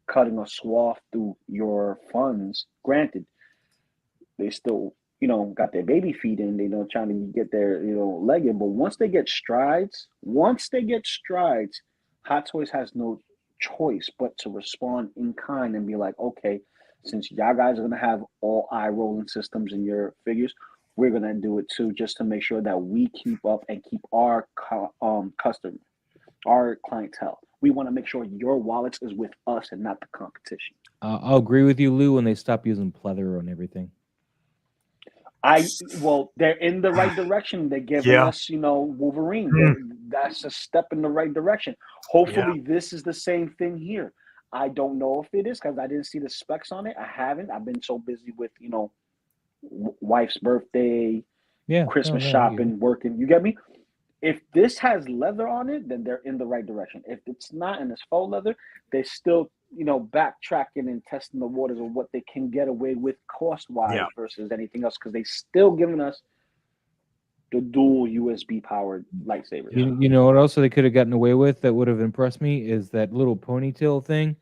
cutting a swath through your funds, granted, they still, got their baby feet in, trying to get their, leg in. But once they get strides, Hot Toys has no choice but to respond in kind and be like, okay, since y'all guys are gonna have all eye rolling systems in your figures, we're gonna do it too, just to make sure that we keep up and keep our customer, our clientele. We want to make sure your wallets is with us and not the competition. I'll agree with you, Lou, when they stop using pleather on everything. They're in the right direction. They're giving us, Wolverine. That's a step in the right direction. Hopefully, this is the same thing here. I don't know if it is because I didn't see the specs on it. I haven't. I've been so busy with, wife's birthday, Christmas shopping, working. You get me? If this has leather on it, then they're in the right direction. If it's not and it's faux leather, they're still, backtracking and testing the waters of what they can get away with cost-wise versus anything else, because they still giving us the dual USB powered lightsabers. You know what else they could have gotten away with that would have impressed me is that little ponytail thing.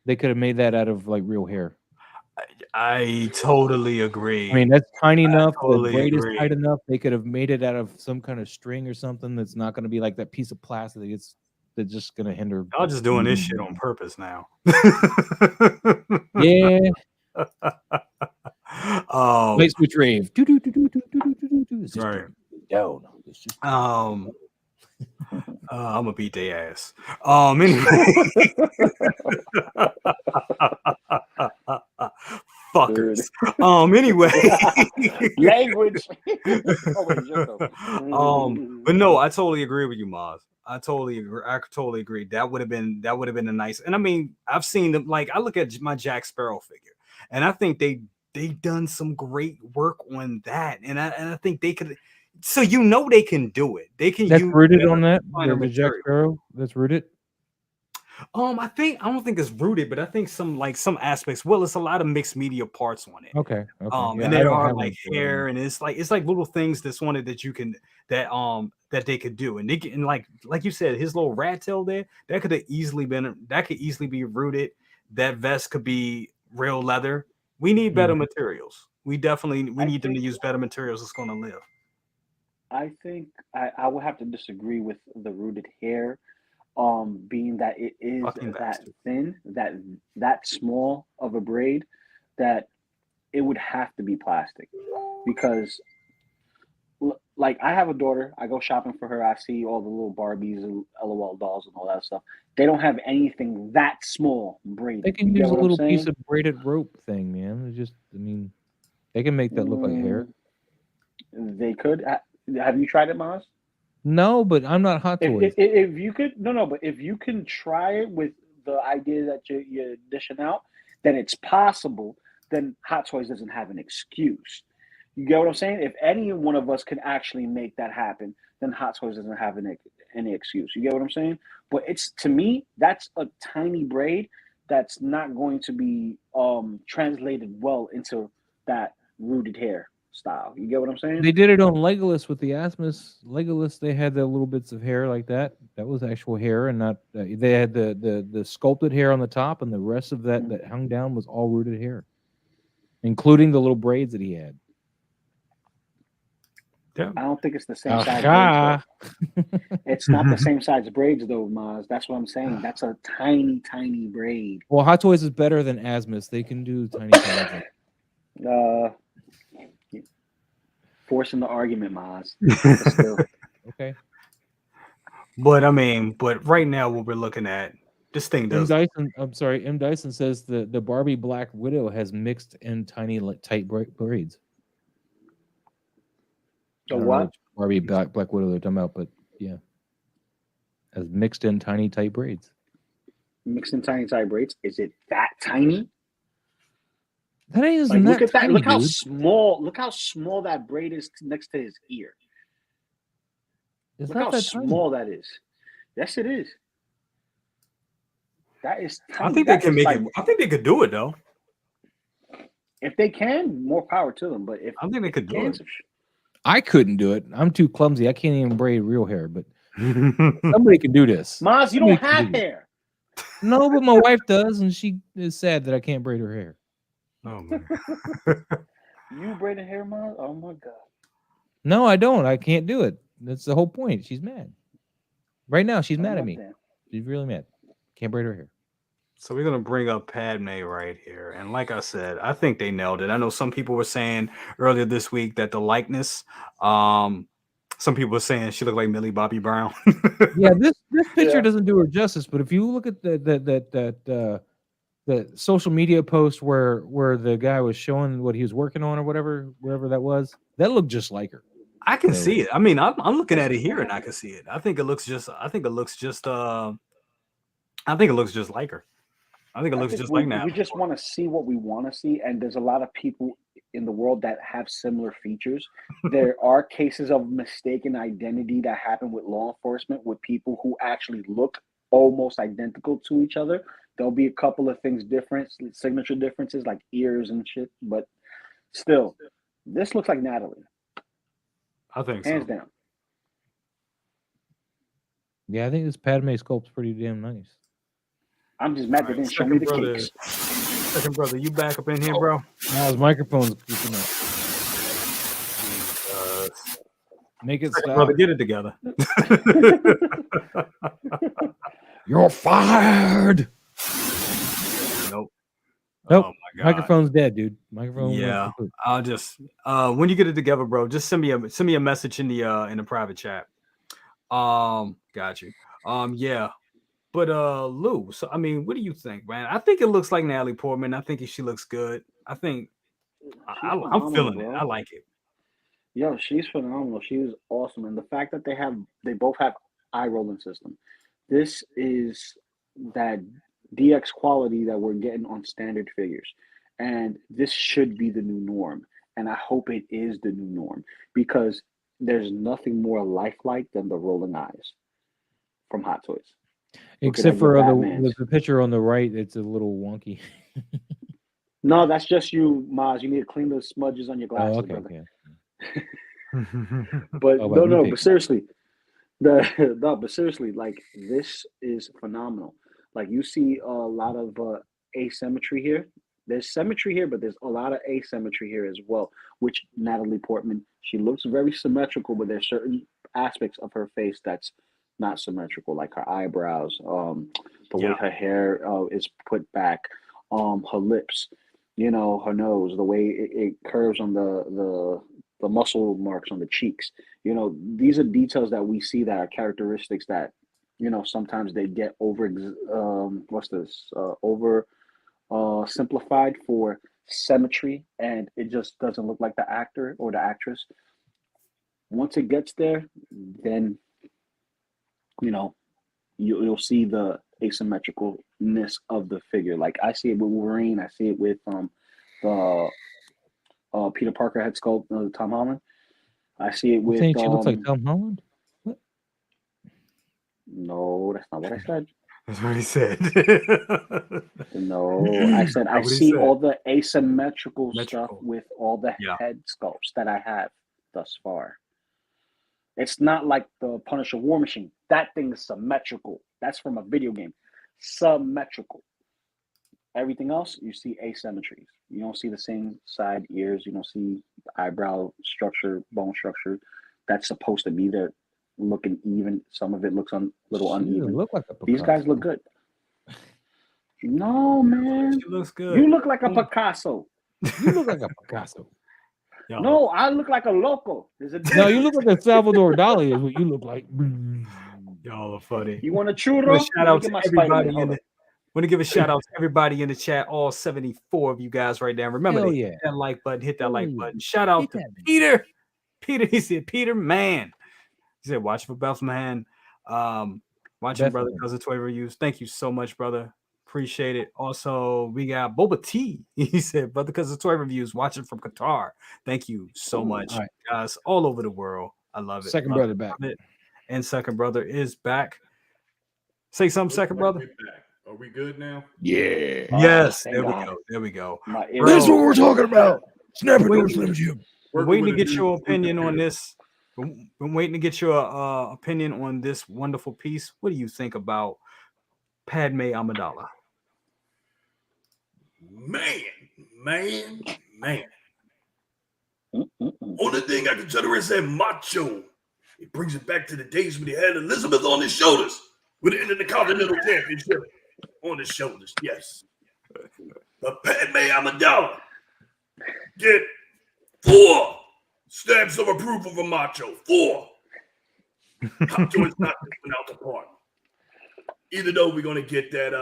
They could have made that out of like real hair. I totally agree. I mean, that's tiny enough. Totally the braid agree. is tight enough. They could have made it out of some kind of string or something that's not going to be like that piece of plastic. They're just going to hinder. Y'all just doing this shit on purpose now. Yeah. Light switch rave. Right. Down. I'm gonna beat their ass. Anyway. Fuckers. Anyway. Language. But no, I totally agree with you, Maz. I totally agree. That would have been a nice. And I mean, I've seen them. Like, I look at my Jack Sparrow figure, and I think they done some great work on that. And I think they could. So they can do it. They can. That's use rooted on that. The Jack Sparrow. That's rooted. I don't think it's rooted, but I think some aspects. Well, it's a lot of mixed media parts on it. Okay. And there are like hair, and it's like little things that's on it that you can that they could do, and they can, and like you said, his little rat tail there that could easily be rooted. That vest could be real leather. We need better materials. We need them to use better materials. It's going to live. I think I would have to disagree with the rooted hair. Being that it is that thin, that small of a braid, that it would have to be plastic, because like I have a daughter, I go shopping for her, I see all the little Barbies and LOL dolls and all that stuff. They don't have anything that small braided. They can use a little piece of braided rope thing, man. They can make that look like hair. They could. Have you tried it, Maz? No, but I'm not Hot Toys. If you could, but if you can try it with the idea that you're dishing out, then it's possible. Then Hot Toys doesn't have an excuse. You get what I'm saying? If any one of us can actually make that happen, then Hot Toys doesn't have any excuse. You get what I'm saying? But to me, that's a tiny braid that's not going to be translated well into that rooted hair style. You get what I'm saying? They did it on Legolas with the Asmus. Legolas, they had the little bits of hair like that. That was actual hair, and not they had the sculpted hair on the top, and the rest of that hung down was all rooted hair, including the little braids that he had. Yeah. I don't think it's the same size braids. It's not the same size braids though, Maz. That's what I'm saying. That's a tiny, tiny braid. Well, Hot Toys is better than Asmus. They can do tiny things. Forcing the argument, Maz. Okay. But right now, what we're looking at, this thing does. M. Dyson says the Barbie Black Widow has mixed in tiny, tight braids. The what? Barbie Black Widow they're talking about, but yeah, has mixed in tiny, tight braids. Mixed in tiny, tight braids. Is it that tiny? That is Like, not look at that. tiny, Look how dude. small. Look how small that braid is next to his ear. It's Look how not that tiny. small that is. Yes, it is. That is tiny. I think that they can make like, it. I think they could do it though. If they can, more power to them. But if I think they could do it. I couldn't do it. I'm too clumsy. I can't even braid real hair. But somebody can do this. Maz, you Somebody don't can have do this. hair. No, but my wife does, and she is sad that I can't braid her hair. Oh man. You braiding hair, Maz? Oh my god. No, I don't. I can't do it. That's the whole point. She's mad. Right now, she's mad at me. Damn. She's really mad. Can't braid her hair. So we're gonna bring up Padme right here, and like I said, I think they nailed it. I know some people were saying earlier this week that the likeness, some people were saying she looked like Millie Bobby Brown. Yeah, this picture doesn't do her justice. But if you look at the social media post where the guy was showing what he was working on or wherever that was, that looked just like her. I can see it. I mean, I'm looking at it here, and I can see it. I think it looks just like her. I think it looks just like Natalie. We just want to see what we want to see, and there's a lot of people in the world that have similar features. There are cases of mistaken identity that happen with law enforcement with people who actually look almost identical to each other. There'll be a couple of things different, signature differences like ears and shit, but still, this looks like Natalie. I think Hands so. down. Yeah, I think this Padme sculpt's pretty damn nice. I'm just mad they didn't show me the cakes. Second brother, you back up in here, bro? Now his microphone's creeping up. Make it stop. Brother, get it together. You're fired. Nope. Nope. Oh my God. Microphone's dead, dude. Microphone. Yeah. I'll just when you get it together, bro, just send me a message in the private chat. Got you. Yeah. But Lou, so I mean, what do you think, man? I think it looks like Natalie Portman. I think she looks good. I think I'm feeling it. I like it. Yo, she's phenomenal. She is awesome. And the fact that they both have eye rolling system. This is that DX quality that we're getting on standard figures. And this should be the new norm. And I hope it is the new norm because there's nothing more lifelike than the rolling eyes from Hot Toys. Except for the picture on the right, it's a little wonky. No, that's just you, Maz. You need to clean the smudges on your glasses, okay, brother. yeah. But but seriously, but seriously, like this is phenomenal. Like you see a lot of asymmetry here. There's symmetry here, but there's a lot of asymmetry here as well. Which Natalie Portman, she looks very symmetrical, but there's certain aspects of her face that's not symmetrical, like her eyebrows, the way her hair is put back, her lips, you know, her nose, the way it curves on the muscle marks on the cheeks. You know, these are details that we see that are characteristics that, you know, sometimes they get simplified for symmetry, and it just doesn't look like the actor or the actress. Once it gets there, then you know, you'll see the asymmetricalness of the figure. Like I see it with Wolverine, I see it with the Peter Parker head sculpt, Tom Holland. I see it with. She looks like Tom Holland. What? No, that's not what I said. That's what he said. No, I said I see all the asymmetrical stuff with all the head sculpts that I have thus far. It's not like the Punisher War Machine. That thing is symmetrical. That's from a video game. Symmetrical. Everything else, you see asymmetries. You don't see the same side ears. You don't see the eyebrow structure, bone structure. That's supposed to be there looking even. Some of it looks a little uneven. Look like a These guys look good. No, man. She looks good. You look like a Picasso. You look like a Picasso. No, I look like a Loco. No, you look like a Salvador Dali is what you look like. Y'all are funny. You want a churro? Shout out to everybody want to give a shout out to everybody in the chat, all 74 of you guys right now. Remember to hit that like button, hit that like button. Shout out to Peter. He said, Peter, man. He said, watch for Bethlehem. Watching Brother Does a Toy Reviews. Thank you so much, brother, Appreciate it. Also, we got Boba T. He said, brother, because the toy reviews, watching from Qatar. Thank you so much, all right. guys, all over the world. I love it. Second Love brother it, back. love it. And second brother is back. Say something, second brother. Are we good now? Yeah. Yes, thank there we God. go. There we go. My That's what ear- we're talking about. Snap it, Wait. don't Slim Jim. We're Working waiting to with a get new your opinion on computer. this. We're waiting to get your opinion on this wonderful piece. What do you think about Padme Amidala? Man. Mm-mm-mm. Only thing I can tell her is that macho. It brings it back to the days when he had Elizabeth on his shoulders with the Intercontinental Championship on his shoulders. Yes. But Padme Amidala get 4 stamps of approval from Macho. 4. Macho is not going out the park. Even though we're going to get that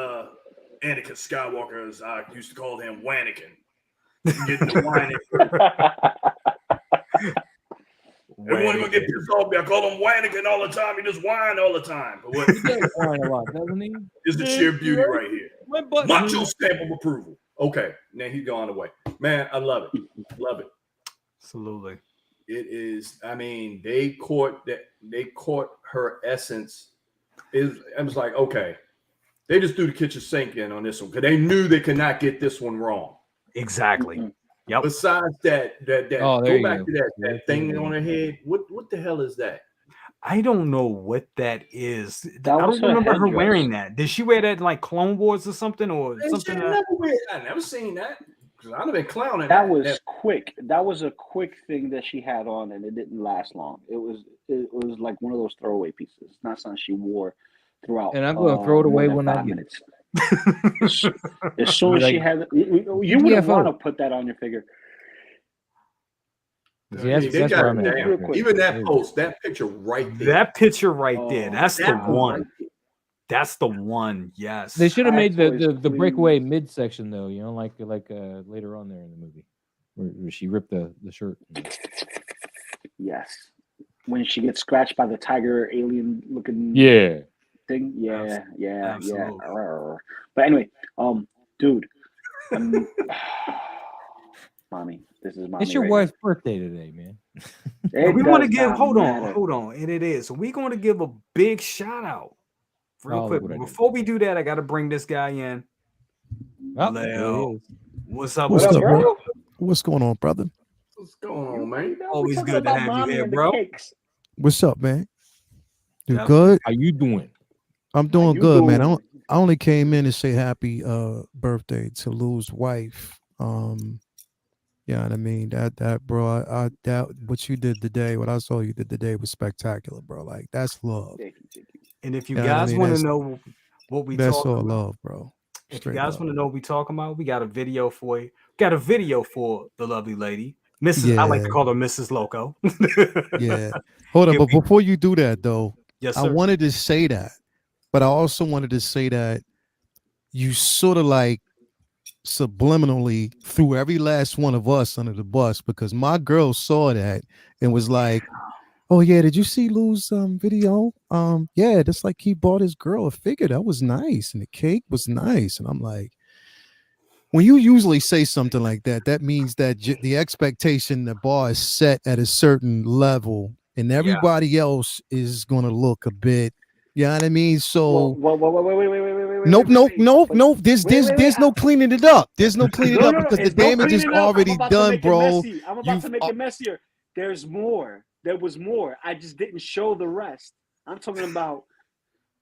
Anakin Skywalker, as I used to call him, Wanakin. Get the whining. Everyone gonna get pissed off me. I call him Wanakin all the time. He just whine all the time. But what? He does whine a lot, doesn't he? Is the sheer beauty right here. My butt. Macho stamp of approval. Okay, now he's gone away. Man, I love it. Love it. Absolutely. It is. I mean, they caught that. They caught her essence. I was like, okay, they just threw the kitchen sink in on this one because they knew they could not get this one wrong. Exactly. Mm-mm. Yep. Besides that, Oh, there go you back go. to that thing on her head. What the hell is that? I don't know what that is. That I was don't her remember her headdress. wearing that. Did she wear that in like Clone Wars or something? Or something? I never seen that. Because I've been clowning. That was quick. That was a quick thing that she had on, and it didn't last long. It was like one of those throwaway pieces. It's not something she wore throughout. And I'm going to throw it more away than when I 5 get it. minutes. As soon as Like- she had, you wouldn't UFO. want to put that on your figure. See, that's They where got I'm it at. down. Real quick. Even that post, that picture right there. That picture right there. Oh, That's the That one. right there. That's the one. Yes. They should have Hot made Toys the breakaway Queen. midsection though, you know, like later on there in the movie, where she ripped the shirt. Yes. When she gets scratched by the tiger alien looking Yeah. thing. Yeah. Absolutely. Arr. But anyway, dude. Mommy, this is mommy. It's your right wife's birthday today, man. now. We want to It does give. not Hold matter. on. And it is. So we're going to give a big shout out real Oh, quick. what I did. Before we do that, I got to bring this guy in. Oh, Leo. there he is. What's up? What What's up, up, bro? bro? What's going on, brother? What's going on, man? We're Always talking good to about have you mommy here, and the bro. cakes. What's up, man? You Yep. good? How you doing? I'm How doing you good, man. doing? I only came in to say happy birthday to Lou's wife. Yeah, what I mean that bro, I that what you did today, what I saw you did today was spectacular, bro. Like that's love. Thank you. And if you Yeah, what I guys mean, want to that's- know what we That's talking all about, love, bro. if you Straight guys love. want to know what we talking about, we got a video for you. Got a video for the lovely lady, Mrs. I like to Yeah. call her Mrs. Loco. Yeah. Hold on, Can but we- before you do that though, Yes, I sir. wanted to say that, but I also wanted to say that you sort of like subliminally threw every last one of us under the bus because my girl saw that and was like, "Oh yeah, did you see Lou's video? Yeah, that's like he bought his girl a figure. That was nice, and the cake was nice." And I'm like, when you usually say something like that, that means that the expectation, the bar is set at a certain level, and everybody else is gonna look a bit. You know what I mean? So. Nope. There's no cleaning it up. There's no cleaning it up because the damage is already done, bro. I'm about to make it messier. There's more. There was more. I just didn't show the rest. I'm talking about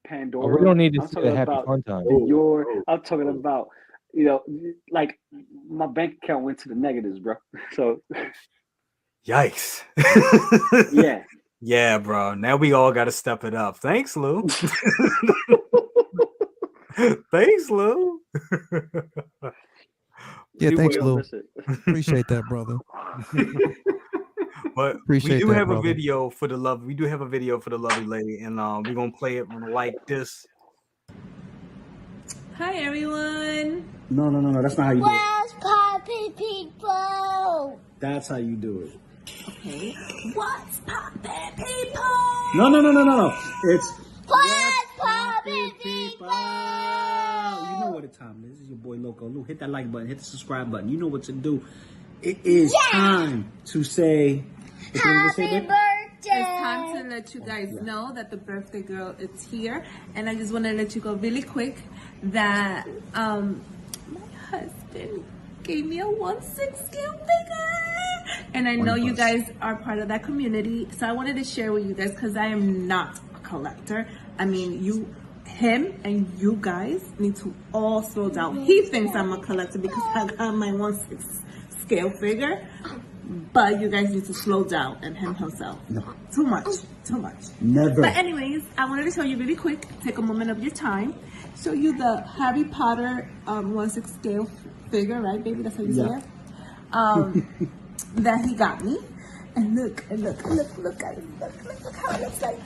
Pandora. Oh, we don't need to I'm see talking the happy about fun time. I'm talking about, like my bank account went to the negatives, bro. So Yikes. yeah. Yeah, bro. Now we all got to step it up. Thanks, Lou. Thanks, Lou. Yeah, We thanks, will. Lou. Miss it. Appreciate that, brother. But Appreciate we do that, have brother. a video for the love. We do have a video for the lovely lady, and we're gonna play it like this. Hi everyone. No, that's not how you do it. Where's Poppy People? That's how you do it. Okay. What's poppin', people? No. It's Where's Poppy people. People? You know what party time. This is your boy Loco Lu. Hit that like button, hit the subscribe button. You know what to do. It is time to say Happy birthday! It's time to let you guys know that the birthday girl is here, and I just want to let you go really quick that my husband gave me a 1/6 scale figure, and I know you guys are part of that community, so I wanted to share with you guys because I am not a collector. I mean, him and you guys need to all slow down. He thinks I'm a collector because I got my 1/6 scale figure. But you guys need to slow down, and him himself. No. Too much. never. But anyways, I wanted to show you really quick, take a moment of your time, show you the Harry Potter 1/6 scale figure, right, baby? That's how you say it? That he got me. And look, guys, look how it looks like.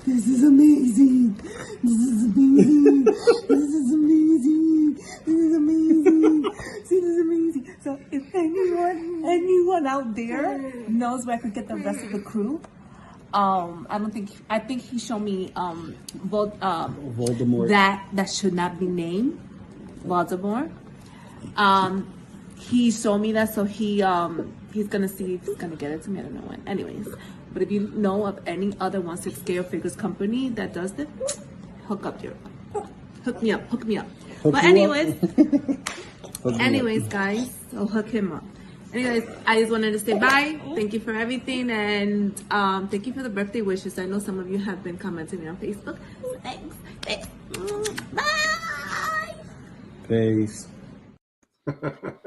This is amazing. This is amazing. This is amazing. This is amazing. See, this is amazing. So if anyone out there knows where I could get the rest of the crew, I think he showed me Voldemort. that should not be named Voldemort. He showed me that, so he's gonna see if he's gonna get it to me. I don't know when. Anyways, but if you know of any other 1/6 scale figures company that does this, hook me up. But anyways, guys, so hook him up. Anyways, I just wanted to say bye. Thank you for everything, and thank you for the birthday wishes. I know some of you have been commenting on Facebook. So thanks. Bye. Peace.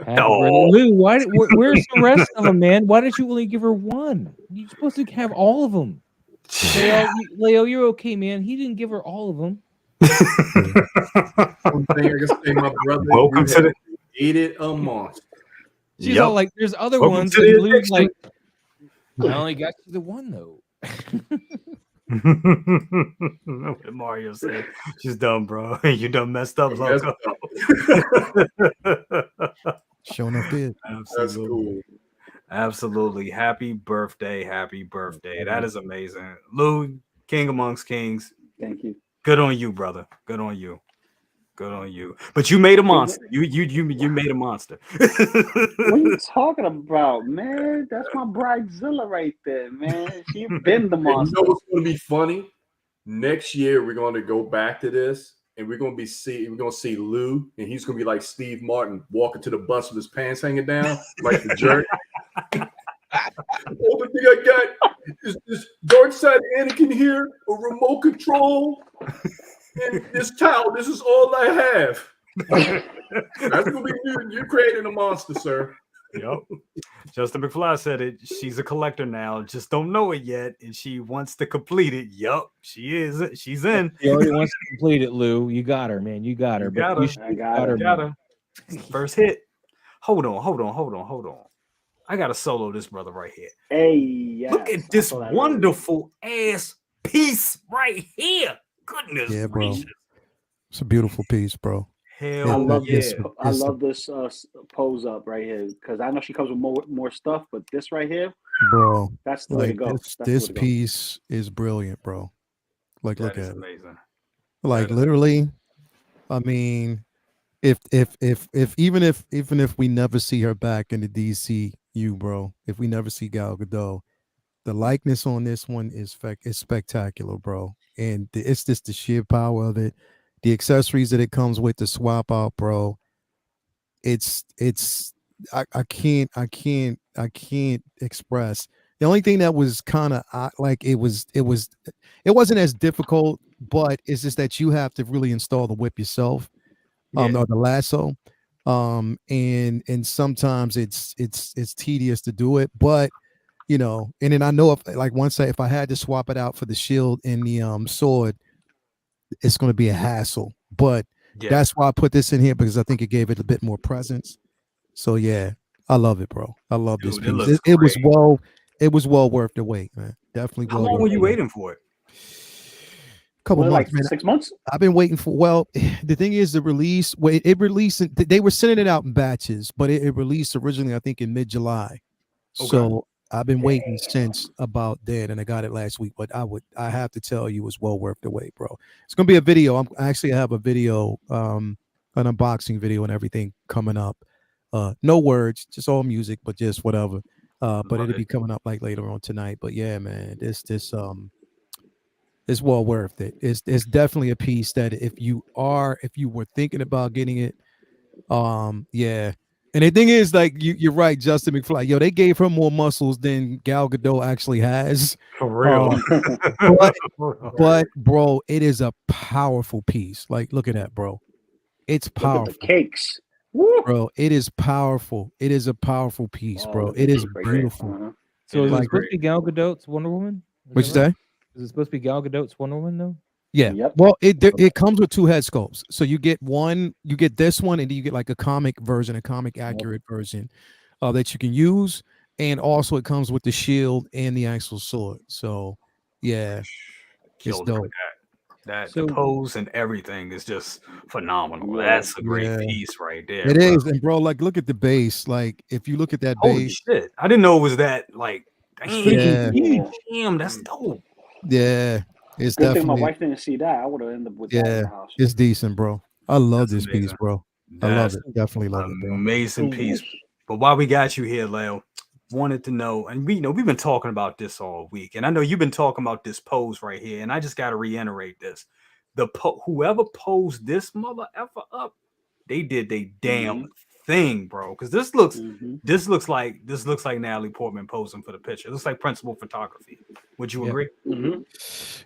Lou, where's the rest of them, man? Why did you only give her one? You're supposed to have all of them. Leo, you're okay, man. He didn't give her all of them. One thing I can say, my brother, Welcome to the created a monster. She's all like, there's other ones. And Lou's like, I only got you the one, though. What Mario said, she's dumb, bro. You done messed up, Loco. Showing up there. That's cool. Absolutely. Happy birthday. That is amazing. Lou, king amongst kings. Thank you. Good on you, brother. Good on you. But you made a monster. You made a monster. What are you talking about, man? That's my bridezilla right there, man. She been the monster. You know what's going to be funny? Next year we're going to go back to this, and we're going to see Lou, and he's going to be like Steve Martin walking to the bus with his pants hanging down, like the jerk. All the thing I got is this dark side Anakin here, a remote control, and this towel. This is all I have. That's gonna be you. You're creating a monster, sir. Yep. Justin McFly said it. She's a collector now, just don't know it yet, and she wants to complete it. Yup, she is. She's in. She already wants to complete it, Lou. You got her, man. You got her. I got her. First hit. Hold on. I gotta solo this brother right here. Hey, yes. Look at this wonderful ass piece right here. Goodness gracious. It's a beautiful piece, bro. Hell I love yeah. this. I love this pose up right here because I know she comes with more stuff, but this right here, bro. That's the way to go. This piece is brilliant, bro. Like, That look is at amazing. it. Like, literally, I mean, if even if we never see her back in the DCU, bro, if we never see Gal Gadot, the likeness on this one is spectacular, bro. And it's just the sheer power of it, the accessories that it comes with to swap out, bro. I can't express. The only thing that was kind of like it wasn't as difficult, but it's just that you have to really install the whip yourself, or the lasso, and sometimes it's tedious to do it, but you know. And then I know if I had to swap it out for the shield and the sword, it's going to be a hassle. But that's why I put this in here, because I think it gave it a bit more presence. So yeah, I love it, bro. I love this piece. It was well worth the wait, man. Definitely. How long were you waiting for it? Couple months, like man. 6 months. I've been waiting for. Well, the thing is, the release. It released. They were sending it out in batches, but it released originally, I think, in mid-July. Okay. So I've been waiting since about then, and I got it last week. But I have to tell you, it's well worth the wait, bro. It's gonna be a video. I have a video an unboxing video and everything coming up. No words, just all music, but just whatever. But Love it'll it. be coming up like later on tonight. But yeah, man, this it's well worth it. It's definitely a piece that if you were thinking about getting it, yeah. And the thing is, like you're right, Justin McFly. Yo, they gave her more muscles than Gal Gadot actually has. For real. But bro, it is a powerful piece. Like, look at that, bro. It's Look at powerful, the cakes. Woo! bro. It is powerful. It is a powerful piece, Oh, bro. look it at is the great. beautiful. So is it Like- supposed to be Gal Gadot's Wonder Woman? Is What you that right? say? Is it supposed to be Gal Gadot's Wonder Woman though? Yeah. Yep. Well, it comes with 2 head sculpts. So you get this one, and then you get like a comic version, a comic accurate version that you can use. And also it comes with the shield and the actual sword. So yeah, it's Killed it dope. with that. So- The pose and everything is just phenomenal. Yeah. That's a great Yeah. piece right there. It bro. is, and bro, like look at the base. Like if you look at that Holy base, shit! I didn't know it was that. Like, Yeah. damn, that's dope. yeah, it's Good thing my definitely wife didn't see that. I would have ended up with that in yeah, the house. it's decent, bro. I love That's this piece, amazing. bro. I love That's it. Definitely love it, bro. amazing piece. But while we got you here, Leo, wanted to know, and we know we've been talking about this all week, and I know you've been talking about this pose right here, and I just got to reiterate this: whoever posed this mother effer up, they did they damn thing, bro. Because this looks like Natalie Portman posing for the picture. It looks like principal photography. Would you Yeah. agree?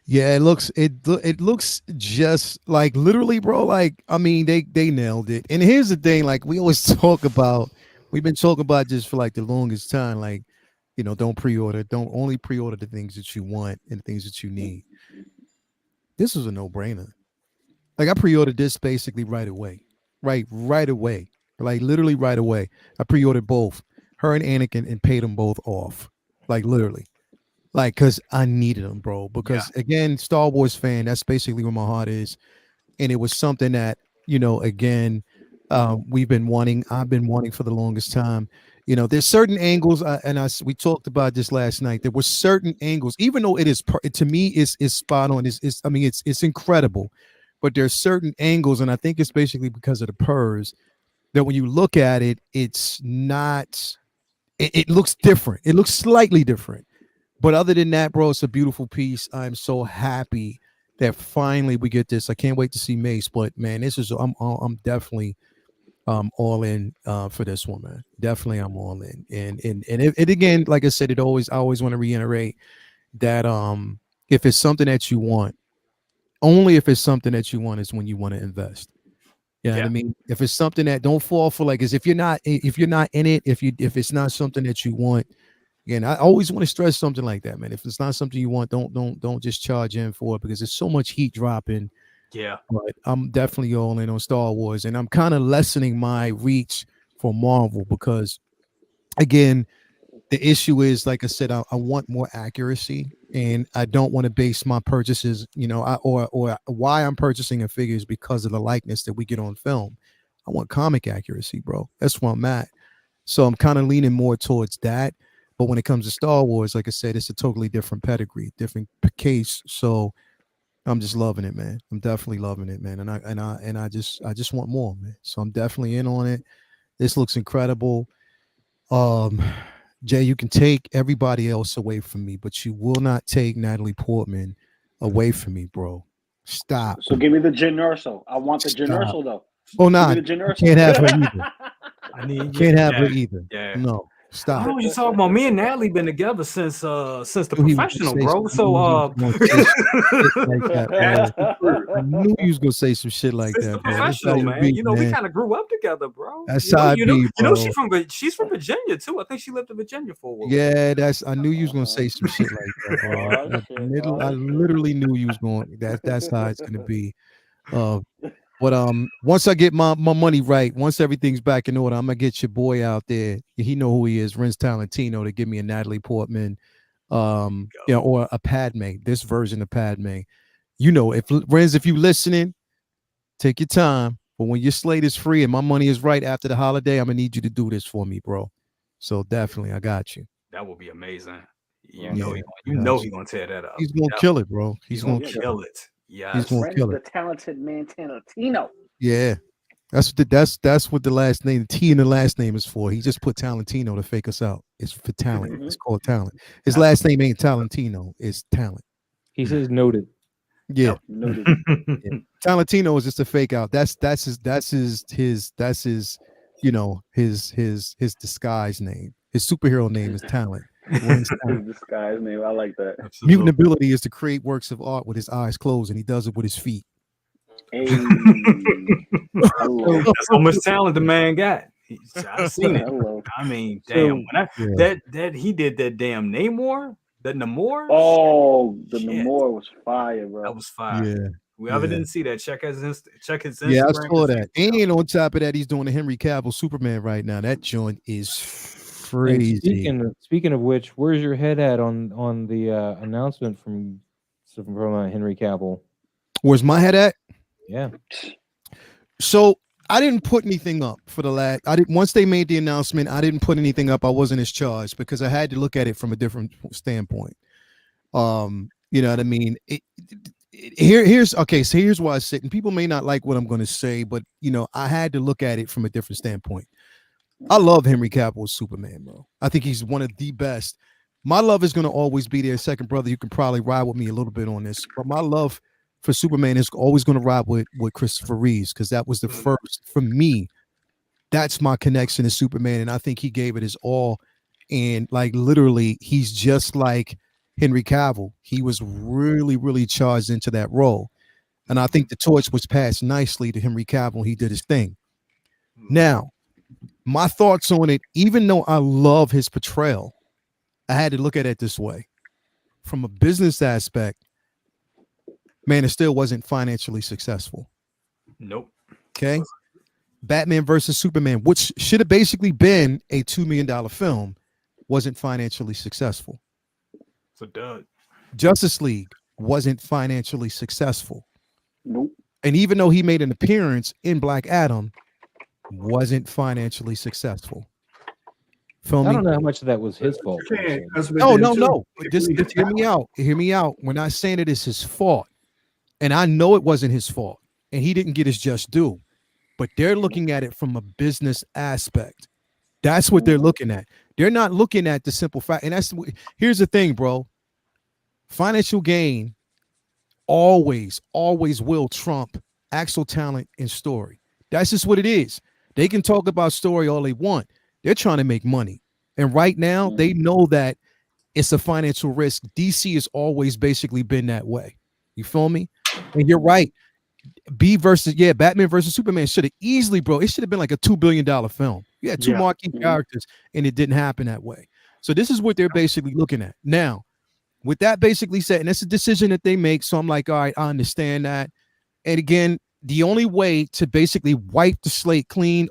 Yeah, it looks just like literally, bro. Like I mean, they nailed it. And here's the thing: like we always talk about, we've been talking about this for like the longest time. Like, don't pre-order. Don't only pre-order the things that you want and the things that you need. This was a no-brainer. Like I pre-ordered this basically right away. Right away. Like literally right away. I pre-ordered both, her and Anakin, and paid them both off. Like literally. Like, cause I needed them, bro. Because again, Star Wars fan, that's basically where my heart is. And it was something that, again, I've been wanting for the longest time. There's certain angles, we talked about this last night. There were certain angles, even though it is to me is spot on. It's incredible, but there's certain angles, and I think it's basically because of the purrs that when you look at it, it's not. It looks different. It looks slightly different, but other than that, bro, it's a beautiful piece. I'm so happy that finally we get this. I can't wait to see Mace, but man, I'm definitely all in for this one, man. Definitely I'm all in. And it again, like I said, I always want to reiterate that if it's something that you want, only if it's something that you want is when you want to invest. You know what I mean? If it's something that don't fall for like, is if you're not in it, if it's not something that you want. Again, I always want to stress something like that, man. If it's not something you want, don't just charge in for it, because there's so much heat dropping. Yeah. But I'm definitely all in on Star Wars, and I'm kind of lessening my reach for Marvel because, again, the issue is, like I said, I want more accuracy, and I don't want to base my purchases, or why I'm purchasing a figure is because of the likeness that we get on film. I want comic accuracy, bro. That's where I'm at. So I'm kind of leaning more towards that. But when it comes to Star Wars, like I said, it's a totally different pedigree, different case. So I'm just loving it, man. I'm definitely loving it, man. And I just want more, man. So I'm definitely in on it. This looks incredible. Jay, you can take everybody else away from me, but you will not take Natalie Portman away from me, bro. Stop. So give me the Jyn Erso. I want the Jyn Stop. Erso though. Oh, no, Give me the Jyn Erso. can't have her either. Can't have her yeah, either. yeah. No, stop. I know what you're talking about. Me and Natalie been together since the Knew he was professional, gonna say bro. some- So knew he was gonna say some shit like that, bro. I knew you was gonna say some shit like since that, the bro. That's how professional, you man. be, You know, we man. kind of grew up together, bro. That's you know, how I you know, be, you know, bro. she's from Virginia too. I think she lived in Virginia for a while. Yeah, I knew you was gonna say some shit like that, bro. I literally knew you was going. That's how it's gonna be. But once I get my money right, once everything's back in order, I'm gonna get your boy out there. He know who he is, Renz Talentino, to give me a Natalie Portman, or a Padme. This version of Padme. If Renz, if you listening, take your time. But when your slate is free and my money is right after the holiday, I'm gonna need you to do this for me, bro. So definitely, I got you. That would be amazing. You Yeah, know, he's gonna tear that up. He's gonna kill it, bro. He's gonna kill it. Yeah, He's gonna Friends kill the it. talented man Tarantino. Yeah, That's what the last name T in the last name is for. He just put Talentino to fake us out. It's for talent. It's called talent. His last name ain't Talentino. It's talent. He says noted. Yeah. Yep, noted. Yeah. Talentino is just a fake out. That's his his disguise name. His superhero name is Talent. His disguise name. I like that. Mutant ability is to create works of art with his eyes closed, and he does it with his feet. Hey, that's how much talent the man got. I've seen it. Hello. I mean, damn. That he did that damn Namor, that Namor. Oh, the Namor was fire, bro. That was fire. Yeah. Whoever didn't see that, check his Instagram. Yeah, I saw that. And on top of that, he's doing the Henry Cavill Superman right now. That joint is crazy. Speaking of which, where's your head at on the announcement from Henry Cavill? Where's my head at? Yeah. So I didn't put anything up for the last. Once they made the announcement, I didn't put anything up. I wasn't as charged because I had to look at it from a different standpoint. You know what I mean? Here's okay. So here's why I sit. And people may not like what I'm going to say, but I had to look at it from a different standpoint. I love Henry Cavill's Superman, bro. I think he's one of the best. My love is going to always be there. Second brother, you can probably ride with me a little bit on this, but my love for Superman is always going to ride with Christopher Reeves because that was the first for me. That's my connection to Superman, and I think he gave it his all. And like literally, he's just like Henry Cavill. He was really, really charged into that role, and I think the torch was passed nicely to Henry Cavill. He did his thing. Now, my thoughts on it, even though I love his portrayal, I had to look at it this way. From a business aspect, man, it still wasn't financially successful. Nope. Okay. Batman versus Superman, which should have basically been a $2 million film, wasn't financially successful. So Doug. Justice League wasn't financially successful. Nope. And even though he made an appearance in Black Adam, wasn't financially successful. I don't know how much of that was his fault. No. Just hear me out. Hear me out. We're not saying it is his fault. And I know it wasn't his fault. And he didn't get his just due. But they're looking at it from a business aspect. That's what they're looking at. They're not looking at the simple fact. And here's the thing, bro. Financial gain always will trump actual talent and story. That's just what it is. They can talk about story all they want. They're trying to make money. And right now, they know that it's a financial risk. DC has always basically been that way. You feel me? And you're right. Batman versus Superman should have easily, bro. It should have been like a $2 billion film. You had two marquee characters, and it didn't happen that way. So this is what they're basically looking at. Now, with that basically said, and that's a decision that they make. So I'm like, all right, I understand that. And again, the only way to basically wipe the slate clean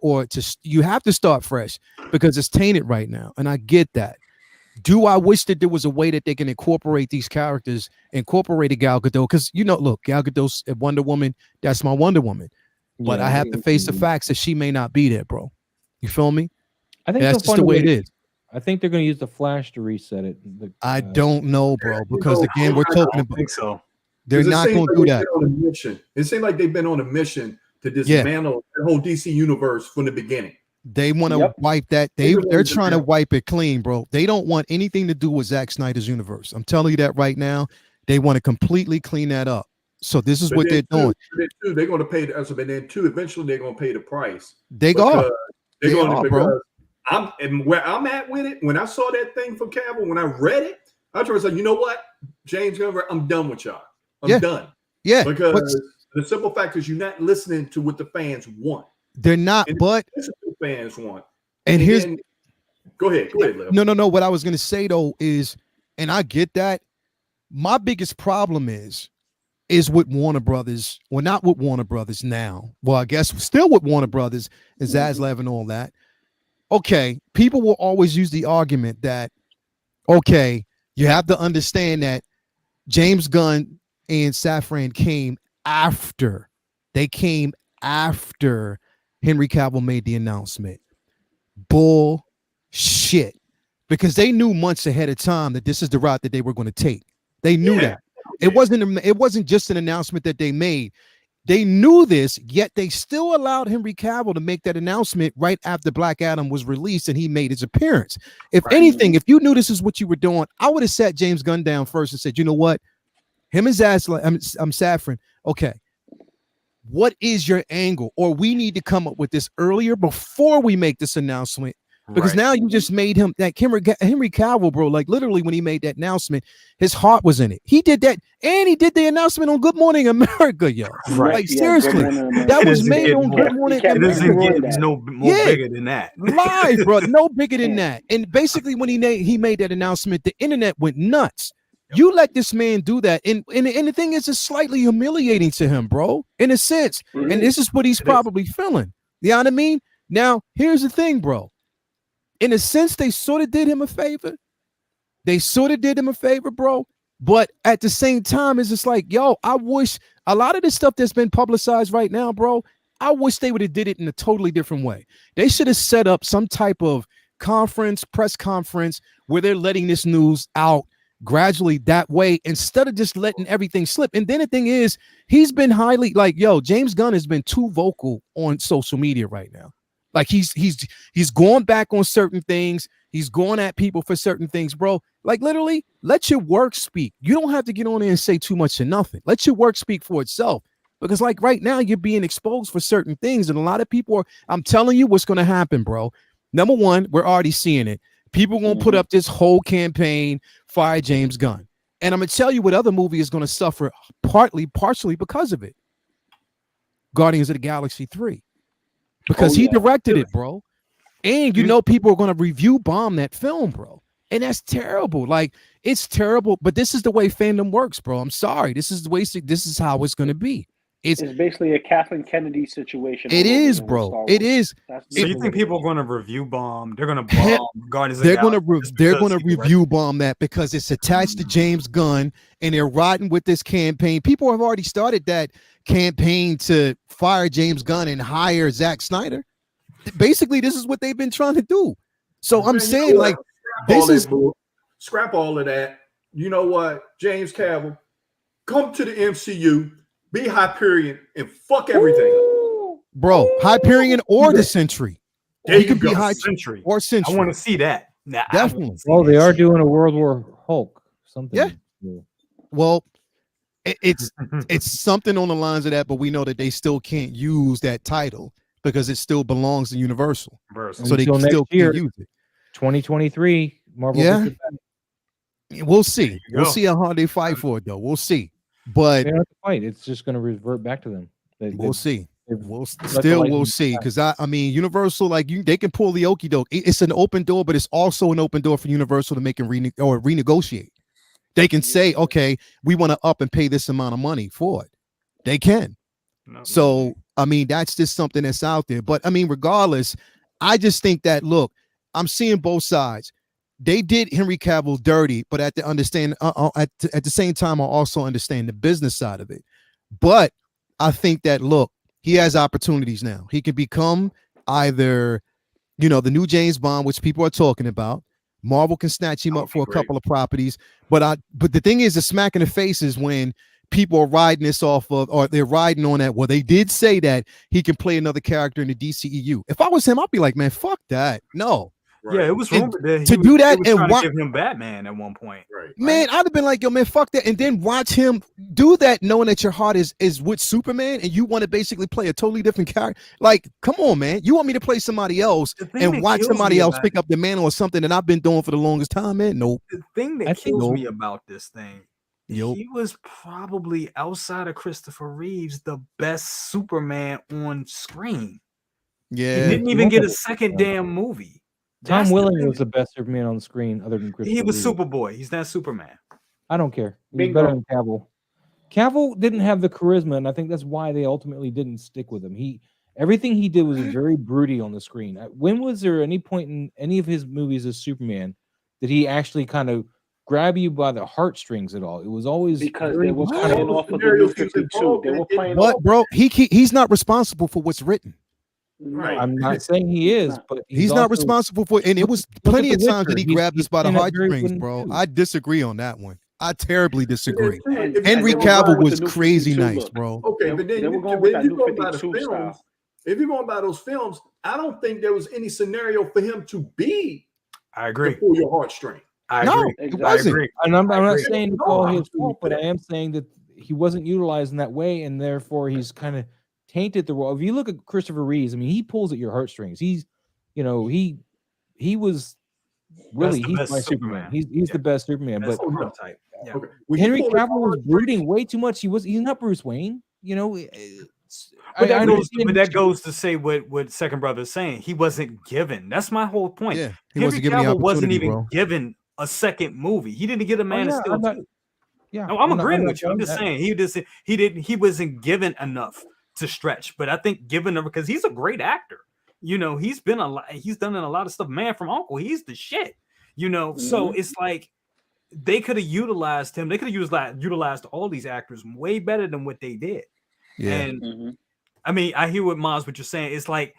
you have to start fresh because it's tainted right now. And I get that. Do I wish that there was a way that they can incorporate these characters, incorporate a Gal Gadot? Because, look, Gal Gadot's Wonder Woman, that's my Wonder Woman. But I have to face the facts that she may not be there, bro. You feel me? I think that's just the way it is. I think they're going to use the Flash to reset it. I don't know, bro, because again, we're talking about. I think so. They're not going to do that. It seems like they've been on a mission to dismantle the whole DC universe from the beginning. They want to wipe that. They're trying to wipe it clean, bro. They don't want anything to do with Zack Snyder's universe. I'm telling you that right now. They want to completely clean that up. So this is what they're doing. They're going to pay eventually they're going to pay the price. They're going to, bro. Where I'm at with it, when I saw that thing from Cavill, when I read it, I was like, you know what, James Gunn, I'm done with y'all. I'm done. Yeah. Because the simple fact is you're not listening to what the fans want. They're not, but fans want. And here's go ahead, Lil. No. What I was gonna say though is, and I get that. My biggest problem is with Warner Brothers. Well, not with Warner Brothers now. Well, I guess still with Warner Brothers and Zaslav and all that. Okay, people will always use the argument that, okay, you have to understand that James Gunn and Safran came after. They came after Henry Cavill made the announcement. Bullshit. Because they knew months ahead of time that this is the route that they were going to take. They knew that. It wasn't just an announcement that they made. They knew this, yet they still allowed Henry Cavill to make that announcement right after Black Adam was released and he made his appearance. If anything, if you knew this is what you were doing, I would have sat James Gunn down first and said, you know what? Him and I'm Saffron. Okay. What is your angle? Or we need to come up with this earlier before we make this announcement. Because now you just made him that Henry Cavill, bro. Like literally, when he made that announcement, his heart was in it. He did that, and he did the announcement on Good Morning America, yo. Like seriously, that was made on Good Morning America. It doesn't get no more bigger than that. Live, bro, no bigger than that. And basically, when he made that announcement, the internet went nuts. You let this man do that, and the thing is, it's slightly humiliating to him, bro, in a sense. And this is what he's probably feeling. You know what I mean? Now, here's the thing, bro. In a sense, they sort of did him a favor. Bro. But at the same time, it's just like, yo, I wish a lot of this stuff that's been publicized right now, bro, I wish they would have did it in a totally different way. They should have set up some type of press conference, where they're letting this news out gradually that way instead of just letting everything slip. And then the thing is, he's been highly like, yo, James Gunn has been too vocal on social media right now. Like he's going back on certain things. He's going at people for certain things, bro. Like literally, let your work speak. You don't have to get on there and say too much or nothing. Let your work speak for itself. Because like right now, you're being exposed for certain things. And a lot of people are, I'm telling you what's going to happen, bro. Number one, we're already seeing it. People going to put up this whole campaign, fire James Gunn. And I'm going to tell you what other movie is going to suffer partially because of it. Guardians of the Galaxy 3. Because he directed it, bro. And you know people are going to review bomb that film, bro. And that's terrible. Like, it's terrible. But this is the way fandom works, bro. I'm sorry. This is how it's going to be. It's basically a Kathleen Kennedy situation. It is, bro. It is. So you think people are going to review bomb? They're going to bomb Guardians of the Galaxy. They're going to review bomb that because it's attached to James Gunn and they're riding with this campaign. People have already started that campaign to fire James Gunn and hire Zack Snyder. Basically, this is what they've been trying to do. So I'm saying, like, this is scrap all of that. You know what, James Cavill, come to the MCU. Be Hyperion and fuck everything. Bro, Hyperion or the Sentry. He could be Sentry or Sentry. I want to see that. Nah, definitely. Well, they are doing a World War Hulk. Something. Yeah. Well, it's something on the lines of that, but we know that they still can't use that title because it still belongs to Universal. So they still can't use it. 2023, Marvel. Yeah. We'll see. We'll see how hard they fight for it, though. We'll see. But they don't have to fight. It's just going to revert back to them. We'll see. We'll see. Because I mean, Universal, like they can pull the okie doke. It's an open door, but it's also an open door for Universal to make and renegotiate. They can say, okay, we want to up and pay this amount of money for it. They can. So I mean, that's just something that's out there. But I mean, regardless, I just think that look, I'm seeing both sides. They did Henry Cavill dirty, but at the same time, I also understand the business side of it. But I think that look, he has opportunities now. He can become either, the new James Bond, which people are talking about. Marvel can snatch him up for a couple of properties. But the thing is, the smack in the face is when people are riding this off of, or they're riding on that. Well, they did say that he can play another character in the DCEU. If I was him, I'd be like, man, fuck that. No. Right. Yeah, it was rumored that to do that and give him Batman at one point. Right. Man, I'd have been like, yo, man, fuck that. And then watch him do that, knowing that your heart is with Superman and you want to basically play a totally different character. Like, come on, man. You want me to play somebody else and watch somebody else pick up the mantle or something that I've been doing for the longest time, man? Nope. The thing that kills me about this thing, he was probably, outside of Christopher Reeves, the best Superman on screen. Yeah. He didn't even get a second damn movie. Tom Welling was the best Superman on the screen, other than Christopher He was Reeve. Superboy. He's not Superman. I don't care. He's better than Cavill. Cavill didn't have the charisma, and I think that's why they ultimately didn't stick with him. Everything he did was very broody on the screen. When was there any point in any of his movies as Superman did he actually kind of grab you by the heartstrings at all? It was always because they were playing off of the New 52. They were playing off. Bro, he's not responsible for what's written. Right. I'm not saying he is, but he's not responsible for it. And it was plenty of times that he grabbed us by the heartstrings, bro. I disagree on that one. I terribly disagree. And Henry then we're going Cavill with was the new crazy 52 nice, look. bro. Okay, Then- but then then we're you, going with then that you new go by the 52 films. style. If you're going by those films, I don't think there was any scenario for him to be I to agree. pull your heartstring. I No, agree. it Exactly. I wasn't. agree. And I'm I not agree. saying it's No all his opportunity fault, for but I that. am saying that he wasn't utilized in that way, and therefore he's kind of tainted the role. If you look at Christopher Reeves, I mean, he pulls at your heartstrings. He's, you know, he was really the he's best my Superman. Superman. He's Yeah. the best Superman. That's But the Oh, no. prototype. Yeah. Okay. When you Henry pull his Cavill was heartstrings- brooding way too much. He's not Bruce Wayne. You know, But that goes. understand But that his- goes to say what Second Brother is saying. He wasn't given. That's my whole point. Yeah, he Henry wasn't given the Cavill wasn't opportunity, even bro. given a second movie. He didn't get a Man of yeah, Steel I'm not- too. Yeah, No, I'm agreeing not with you. I'm saying just that. saying he wasn't given enough to stretch. But I think given him because he's a great actor. You know, he's done in a lot of stuff. Man from Uncle, he's the shit. You know, so it's like they could have utilized him. They could have utilized all these actors way better than what they did. Yeah. And I mean, I hear what you're saying. It's like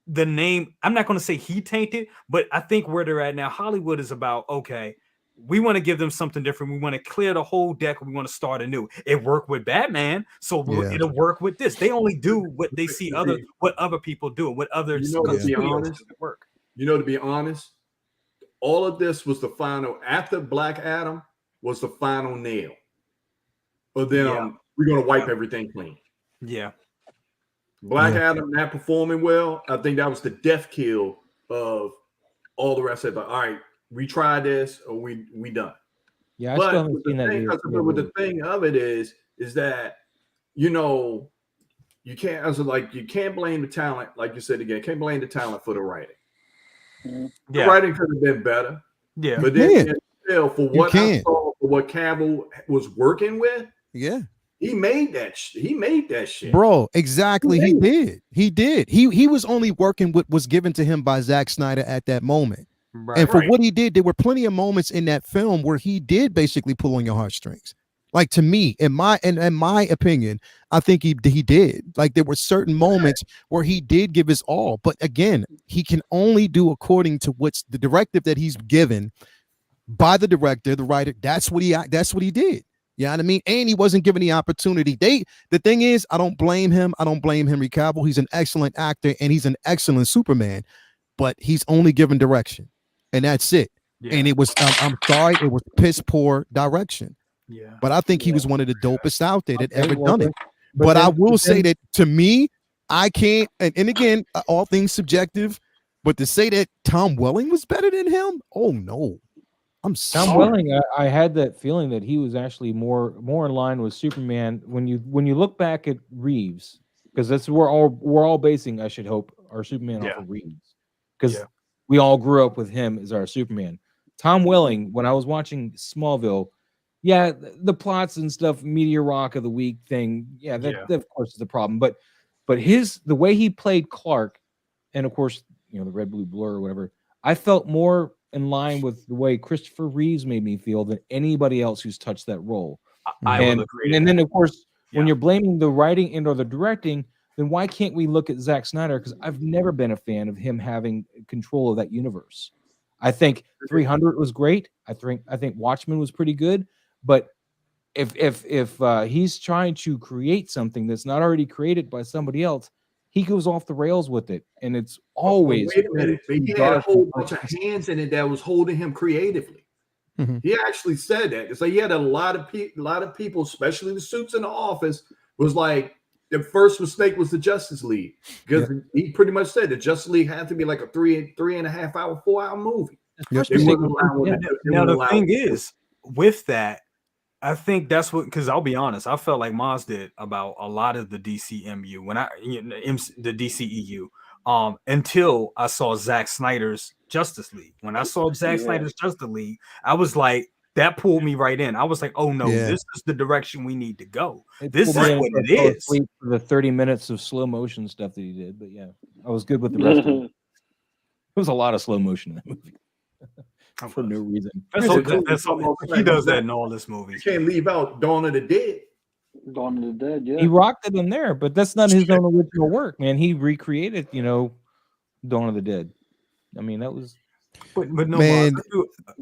the name. I'm not going to say he tainted, but I think where they're at now, Hollywood is about okay. We want to give them something different. We want to clear the whole deck. We want to start anew. It worked with Batman, so Yeah. it'll work with this. They only do what they see what other people do, what others You know, to be studios honest, do work. You know, to be honest, all of this was the final. After Black Adam was the final nail. But then Yeah. we're gonna wipe everything clean. Yeah. Black Yeah. Adam not performing well. I think that was the death kill of all the rest of it. All right, we tried this, or we done. Yeah, I still But haven't with the seen that thing, yet. but the thing of it is that you know you can't you can't blame the talent, like you said again, can't blame the talent for the writing. The Yeah. writing could have been better. Yeah. But You then can. still, for You what I can. saw, for what Cavill was working with, Yeah. he made that. He made that shit, Bro, exactly. He did. He did. He was only working what was given to him by Zack Snyder at that moment. Right. And for Right. what he did, there were plenty of moments in that film where he did basically pull on your heartstrings. Like to me, in my opinion, I think he did. Like there were certain moments where he did give his all, but again, he can only do according to what's the directive that he's given by the director, the writer. That's what he did. You know what I mean? And he wasn't given the opportunity. The thing is, I don't blame him. I don't blame Henry Cavill. He's an excellent actor and he's an excellent Superman, but he's only given direction, and that's it. Yeah. And it was, I'm sorry, it was piss poor direction. Yeah. But I think he was one of the dopest out there that Okay, ever well, done it. but But I then- will but say then- that to me, I can't, and again, all things subjective, but to say that Tom Welling was better than him, oh no. I'm Tom sorry. Welling, I had that feeling that he was actually more in line with Superman when you look back at Reeves, because that's we're all basing, I should hope, our Superman off of Reeves, because we all grew up with him as our Superman. Tom Welling, when I was watching Smallville, yeah, the plots and stuff, Meteor Rock of the Week thing, that of course is the problem, but the way he played Clark, and of course the red blue blur or whatever, I felt more in line with the way Christopher Reeves made me feel than anybody else who's touched that role. I will agree. And then of course, when you're blaming the writing and or the directing, then why can't we look at Zack Snyder? Because I've never been a fan of him having control of that universe. I think 300 was great. I think Watchmen was pretty good. But if he's trying to create something that's not already created by somebody else, he goes off the rails with it, and it's always. Wait a minute. But he had a whole bunch of hands in it that was holding him creatively. He actually said that. It's like he had a lot of people, especially the suits in the office, was like the first mistake was the Justice League, because he pretty much said the Justice League had to be like a 3.5 hour, 4 hour movie. Now the thing is, with that, I think that's what, because I'll be honest, I felt like Maz did about a lot of the DCMU the DCEU, until I saw Zack Snyder's Justice League. When I saw Zack Snyder's Justice League, I was like, that pulled me right in. I was like, oh no, this is the direction we need to go. This is what it is. For the 30 minutes of slow motion stuff that he did, but yeah, I was good with the rest of it. There was a lot of slow motion in that movie. For no reason. He does that in all his movies. You can't leave out Dawn of the Dead. Dawn of the Dead, yeah. He rocked it in there, but that's not his own original work, man. He recreated, Dawn of the Dead. I mean, that was But no, Man,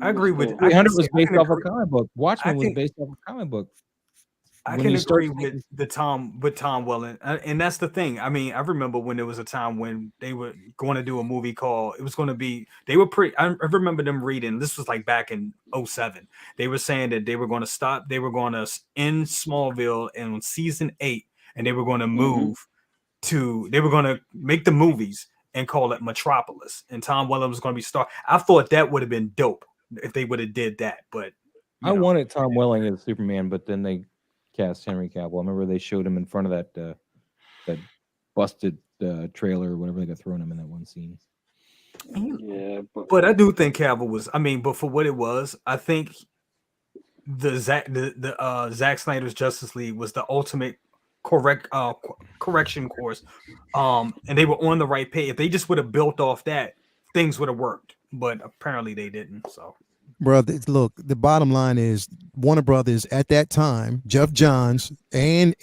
I agree with. I 300 can was say, I based can off a agree. comic book. I Watchmen was can based off a comic book. I When can you start agree with thinking, Tom Welling, and that's the thing. I mean, I remember when there was a time when they were going to do a movie called. It was going to be. They were pretty. I remember them reading. This was like back in 07. They were saying that they were going to stop. They were going to end Smallville in season 8, and they were going to move to. They were going to make the movies and call it Metropolis. And Tom Welling was going to be star. I thought that would have been dope if they would have did that, but. I wanted Tom Welling as Superman, but then they cast Henry Cavill. I remember they showed him in front of that busted trailer or whatever they got thrown him in that one scene. Yeah, But I do think Cavill was. I mean, but for what it was, I think the Zack Snyder's Justice League was the ultimate correction course. And they were on the right page. If they just would have built off that, things would have worked. But apparently they didn't. So. bro, look, the bottom line is Warner Brothers at that time, Jeff Johns and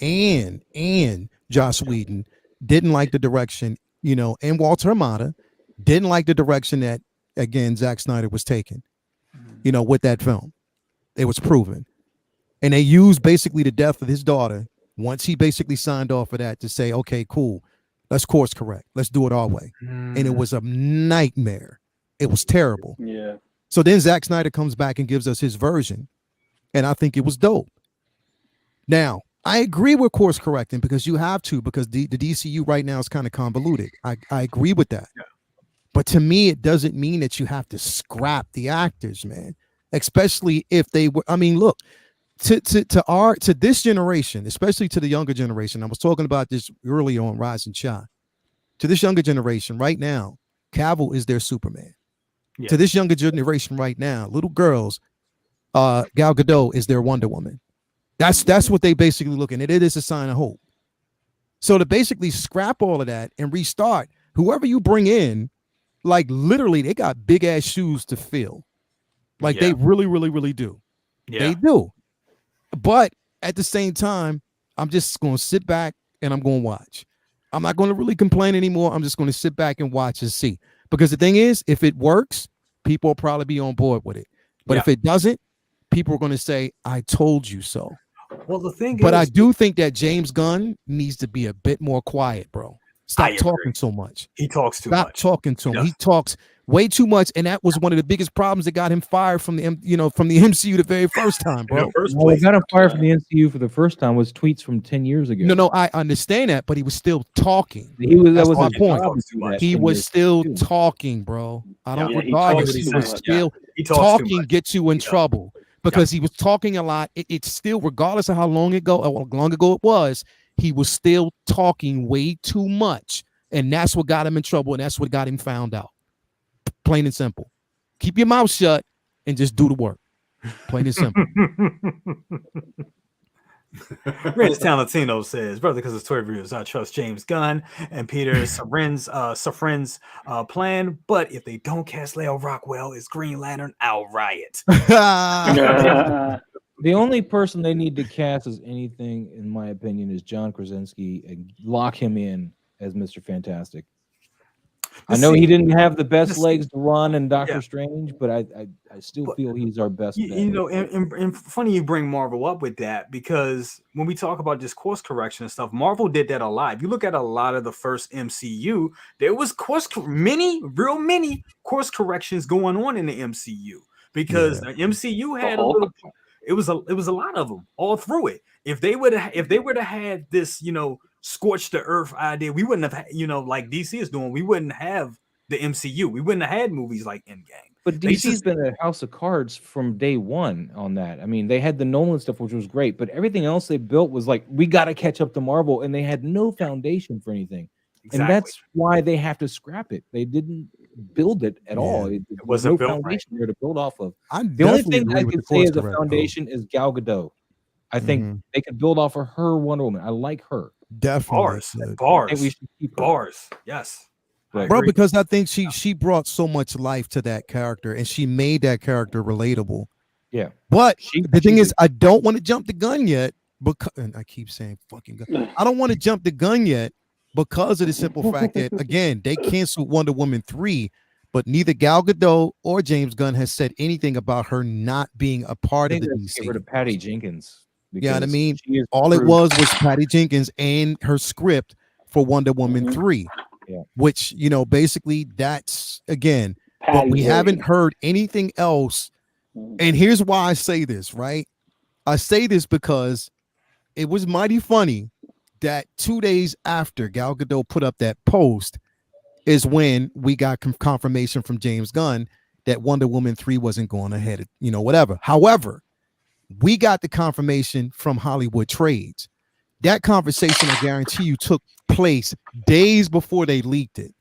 Joss Whedon didn't like the direction, and Walter Hamada didn't like the direction that, again, Zack Snyder was taking, with that film. It was proven. And they used basically the death of his daughter once he basically signed off for that to say, okay, cool, let's course correct. Let's do it our way. And it was a nightmare. It was terrible. Yeah. So then Zack Snyder comes back and gives us his version. And I think it was dope. Now, I agree with course correcting because you have to, because the DCU right now is kind of convoluted. I agree with that. Yeah. But to me, it doesn't mean that you have to scrap the actors, man. Especially if they were, I mean, look, to this generation, especially to the younger generation. I was talking about this earlier on Rise and Shine. To this younger generation right now, Cavill is their Superman. Yeah. To this younger generation right now, little girls, Gal Gadot is their Wonder Woman. That's what they basically look at. It is a sign of hope. So to basically scrap all of that and restart, whoever you bring in, like literally, they got big ass shoes to fill. Like they really, really, really do. Yeah. They do. But at the same time, I'm just going to sit back and I'm going to watch. I'm not going to really complain anymore. I'm just going to sit back and watch and see. Because the thing is, if it works, people will probably be on board with it. But if it doesn't, people are going to say, I told you so. Well, the thing but is, I do think that James Gunn needs to be a bit more quiet, bro. Stop talking so much. He talks too much. Stop talking to him. He talks way too much, and that was one of the biggest problems that got him fired from the MCU the very first time, bro. What got him fired from the MCU for the first time was tweets from 10 years ago. No, I understand that, but he was still talking. That was my point. He was still talking, bro. I don't regard it. He was still talking. Gets you in trouble because he was talking a lot. It's still, regardless of how long ago it was, he was still talking way too much, and that's what got him in trouble, and that's what got him found out. Plain and simple. Keep your mouth shut and just do the work. Plain and simple. Rich Talentino says, brother, because it's Toy Reviews, I trust James Gunn and Peter Safran's plan, but if they don't cast Leo Rockwell as Green Lantern, I'll riot. The only person they need to cast as anything, in my opinion, is John Krasinski and lock him in as Mr. Fantastic. I know he didn't have the best legs to run in Doctor Strange, but I still feel he's our best. And funny you bring Marvel up with that, because when we talk about just course correction and stuff, Marvel did that a lot. If you look at a lot of the first MCU, there was many course corrections going on in the MCU, because the MCU had a little. It was a lot of them all through it. If they would have had this, scorch the earth idea, we wouldn't have, like DC is doing, we wouldn't have the MCU. We wouldn't have had movies like Endgame. But DC's been a house of cards from day one on that. I mean, they had the Nolan stuff, which was great, but everything else they built was like, we got to catch up to Marvel, and they had no foundation for anything. Exactly. And that's why they have to scrap it. They didn't build it at all. It was no foundation there to build off of. The only thing I could say as a foundation is Gal Gadot. I think they could build off of her Wonder Woman. I like her. Definitely. Bars. Yes. Bro, because I think she brought so much life to that character, and she made that character relatable. Yeah. But the thing is, I don't want to jump the gun yet, because, and I keep saying fucking gun. I don't want to jump the gun yet because of the simple fact that, again, they canceled Wonder Woman 3 but neither Gal Gadot or James Gunn has said anything about her not being a part I of think the they get rid DC. of Patty Jenkins. Yeah, what I because mean, she is all it proved- was Patty Jenkins and her script for Wonder Woman 3, Yeah. which, you know, basically that's again, but Patty we Wade. haven't heard anything else. And here's why I say this, right? I say this because it was mighty funny that 2 days after Gal Gadot put up that post is when we got confirmation from James Gunn that Wonder Woman 3 wasn't going ahead, you know, whatever. However, we got the confirmation from Hollywood Trades. That conversation, I guarantee you, took place days before they leaked it,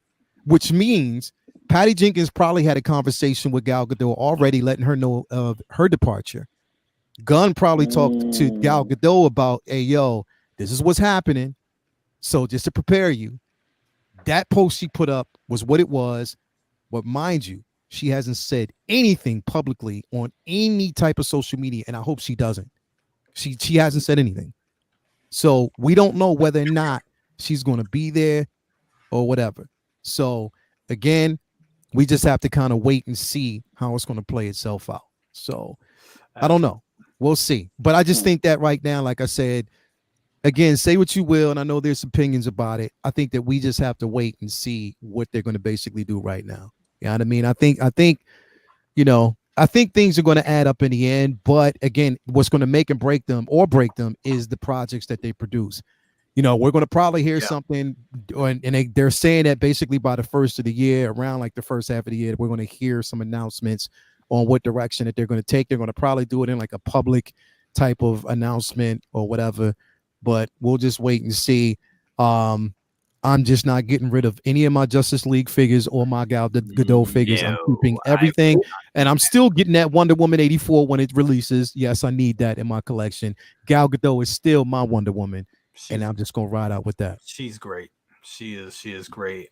which means Patty Jenkins probably had a conversation with Gal Gadot already, letting her know of her departure. Gunn probably talked to Gal Gadot about, hey, yo, this is what's happening. So just to prepare you, that post she put up was what it was. But mind you, she hasn't said anything publicly on any type of social media, and I hope she doesn't. She hasn't said anything. So we don't know whether or not she's going to be there or whatever. So again, we just have to kind of wait and see how it's going to play itself out. So I don't know. We'll see. But I just think that right now, like I said, again, say what you will, and I know there's opinions about it. I think that we just have to wait and see what they're going to basically do right now. You know what I mean? I think, you know, I think things are going to add up in the end. But again, what's going to make and break them is the projects that they produce. You know, we're going to probably hear something, and they're saying that basically by the first of the year, around like the first half of the year, we're going to hear some announcements on what direction that they're going to take. They're going to probably do it in like a public type of announcement or whatever, but we'll just wait and see. I'm just not getting rid of any of my Justice League figures or my Gal Gadot figures. I'm keeping everything, and I'm still getting that Wonder Woman 84 when it releases. Yes, I need that in my collection. Gal Gadot is still my Wonder Woman, and I'm just gonna ride out with that. She's great. She is great.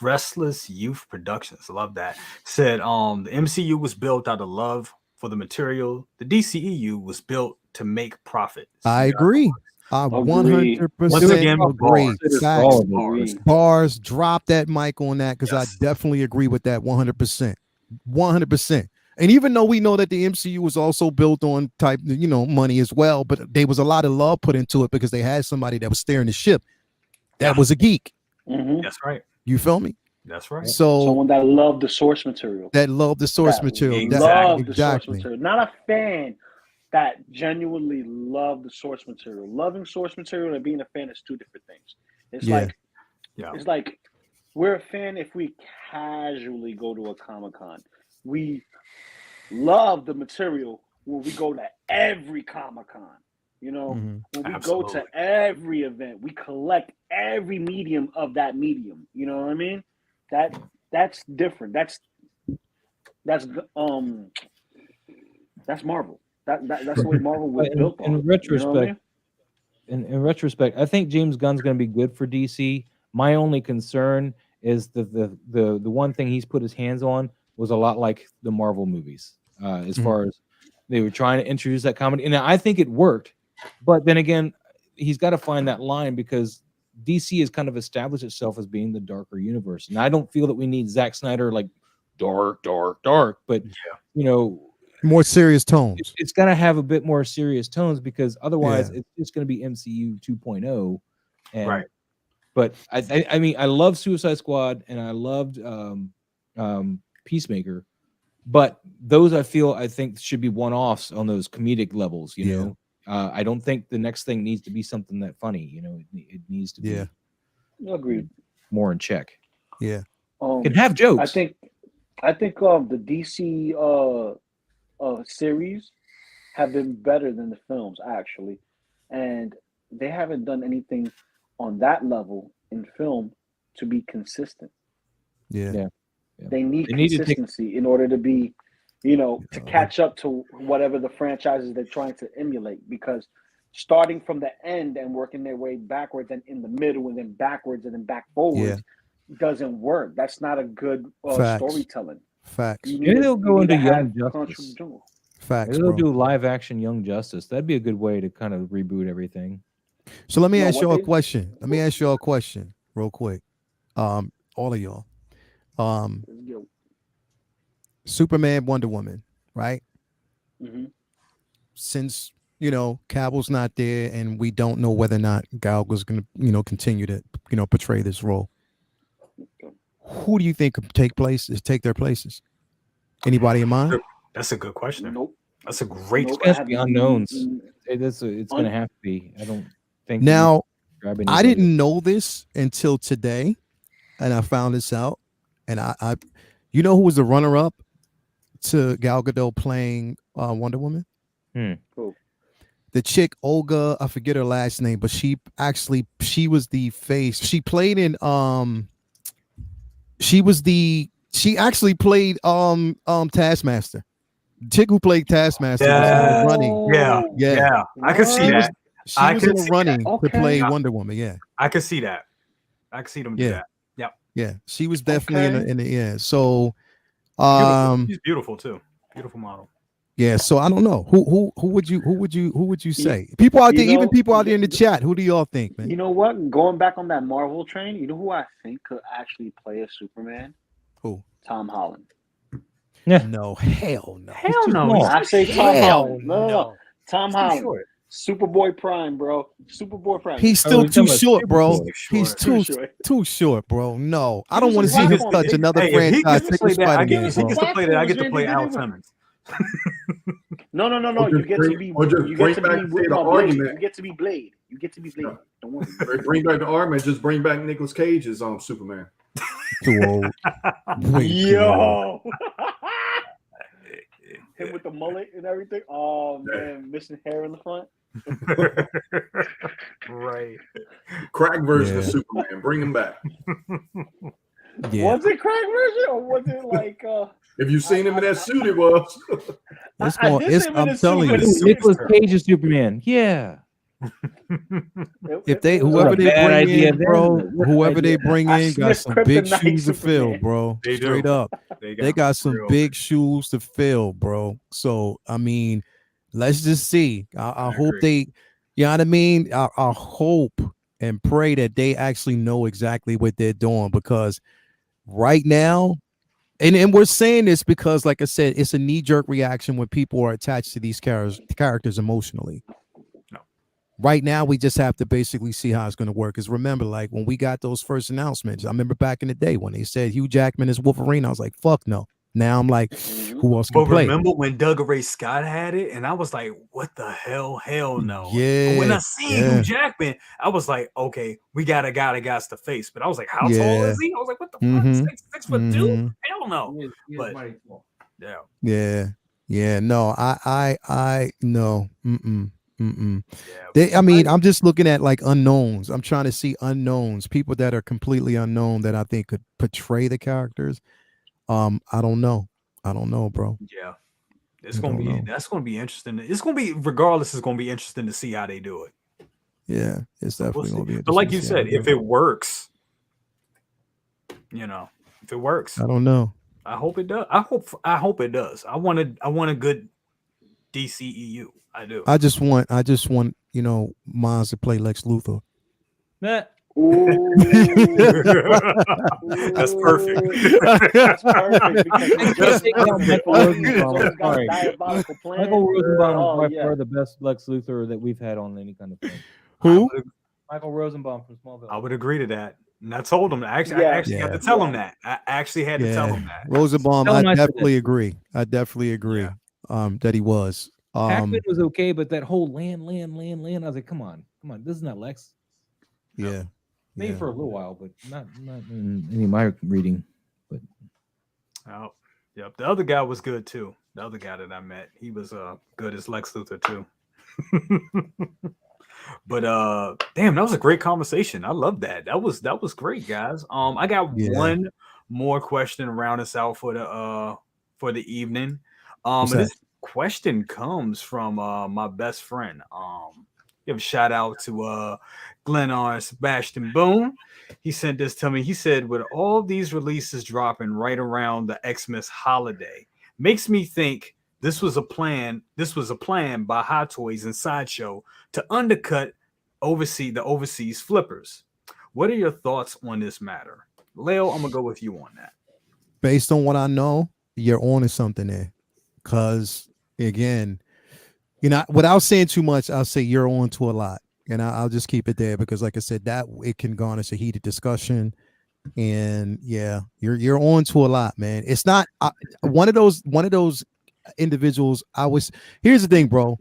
Restless Youth Productions, love that. Said the MCU was built out of love for the material. The DCEU was built to make profit. I agree. I 100% agree. Bars, drop that mic on that, because I definitely agree with that 100%. 100%. And even though we know that the MCU was also built on type, you know, money as well, but there was a lot of love put into it because they had somebody that was steering the ship that was a geek. That's right. You feel me? That's right. So someone that loved the source material. Loved the source material. Not a fan that genuinely loved the source material. Loving source material and being a fan is two different things. It's it's like we're a fan if we casually go to a Comic-Con. We love the material when we go to every Comic-Con. You know, when we go to every event, we collect every medium of that medium. You know what I mean? That's different. That's Marvel. That's the way Marvel was built on. In retrospect, you know what I mean? in retrospect, I think James Gunn's going to be good for DC. My only concern is the one thing he's put his hands on was a lot like the Marvel movies, as far as they were trying to introduce that comedy, and I think it worked. But then again, he's got to find that line, because DC has kind of established itself as being the darker universe, and I don't feel that we need Zack Snyder like dark. But you know, more serious tones. It's got to have a bit more serious tones, because otherwise it's just going to be MCU 2.0. And, right. But I mean, I love Suicide Squad and I loved Peacemaker, but those I think should be one-offs on those comedic levels. You know, I don't think the next thing needs to be something that funny. You know, it needs to be agreed, more in check. Yeah, can have jokes. I think the DC series have been better than the films, actually, and they haven't done anything on that level in film to be consistent. They need consistency in order to be, you know, to catch up to whatever the franchises they're trying to emulate, because starting from the end and working their way backwards and in the middle and then backwards and then back forwards doesn't work. That's not a good storytelling. Facts. Maybe they'll go into Young Justice. Facts. Maybe they'll do live action Young Justice. That'd be a good way to kind of reboot everything. So let me ask y'all a question. Let me ask y'all a question real quick. All of y'all. Superman, Wonder Woman, right? Mm-hmm. Since Cavill's not there, and we don't know whether or not Gal was going to continue to portray this role. Who do you think could take their places? Anybody in mind? That's a good question. Nope. That's a great It's question. going to be unknowns. It's going to have to be. I don't think. Now, I didn't know this until today, and I found this out. And I who was the runner-up to Gal Gadot playing Wonder Woman? Cool. The chick Olga, I forget her last name, but she was the face. She played in she actually played Taskmaster. The chick who played Taskmaster was in the running. Yeah. I can see that. She was in the running to play Wonder Woman. Yeah. I can see that. I can see them do that. Yeah. Yeah. She was definitely in the So she's beautiful too. Beautiful model. Yeah, so I don't know who would you say? People out there, even people out there in the chat. Who do y'all think, man? You know what? Going back on that Marvel train, you know who I think could actually play a Superman? Who? Tom Holland. Yeah. No, hell no. Hell no. I say Tom Holland. No. Tom Holland. Short. Superboy Prime, bro. Superboy Prime. He's still too short, bro. He's Too too short, bro. No, I don't want to see him touch another franchise. I get to play Al Simmons. No. You get to be. You get to be with my Blade. You get to be Blade. You get to be Blade. Don't worry. Bring back the argument. Just bring back Nicolas Cage as Superman. Too old. Yo. Him with the mullet and everything. Oh man, missing hair in the front. Right. Crack version of Superman. Bring him back. Yeah. Was it crack version or was it like? If you seen him in that suit, it was. I'm telling you, Nicolas Cage is Superman. Yeah. If whoever they bring in, bro, whoever they bring in got some big shoes to fill, bro. Straight up, they got some big shoes to fill, bro. So I mean, let's just see. I hope they, you know what I mean. I hope and pray that they actually know exactly what they're doing, because right now, and we're saying this because, like I said, it's a knee-jerk reaction when people are attached to these characters emotionally. Right now, we just have to basically see how it's going to work. Because remember, like when we got those first announcements, I remember back in the day when they said Hugh Jackman is Wolverine, I was like, fuck no. Now I'm like, who else can play? Remember when Doug Ray Scott had it, and I was like, what the hell? Hell no. Yeah. But when I seen Hugh Jackman, I was like, okay, we got a guy that got to face. But I was like, how tall is he? I was like, what the fuck? 6'2"? Hell no. But yeah. No, I no. I mean, I'm just looking at like unknowns. I'm trying to see unknowns, people that are completely unknown that I think could portray the characters. I don't know, bro. Yeah, that's gonna be interesting. It's gonna be, regardless, it's gonna be interesting to see how they do it. Yeah, it's definitely gonna be. But like you said, if it works, if it works, I don't know. I hope it does. I hope it does. I want a good DCEU. I do. I just want Miles to play Lex Luthor. That's perfect. That's perfect. Michael Rosenbaum is by far the best Lex Luthor that we've had on any kind of thing. Who? Michael Rosenbaum from Smallville. I would agree to that. And I told him. I actually had to tell him that. I actually had to tell him that. Rosenbaum, I definitely agree. That he was. Hackman was okay, but that whole land. I was like, come on, this is not Lex. Yeah, maybe for a little while, but not in any of my reading. But yep, the other guy was good too. The other guy that I met, he was good as Lex Luthor too. But damn, that was a great conversation. I love that. That was great, guys. I got one more question to round us out for the evening. This question comes from my best friend. Give a shout out to Glenn R. Sebastian Boone. He sent this to me. He said, with all these releases dropping right around the Xmas holiday, makes me think this was a plan by Hot Toys and Sideshow to undercut the overseas flippers. What are your thoughts on this matter? Leo, I'm gonna go with you on that. Based on what I know, you're on to something there. Because again, you know, without saying too much, I'll say you're on to a lot, and I'll just keep it there because, like I said, that it can garnish a heated discussion. And yeah, you're on to a lot, man. It's not one of those individuals. Here's the thing, bro.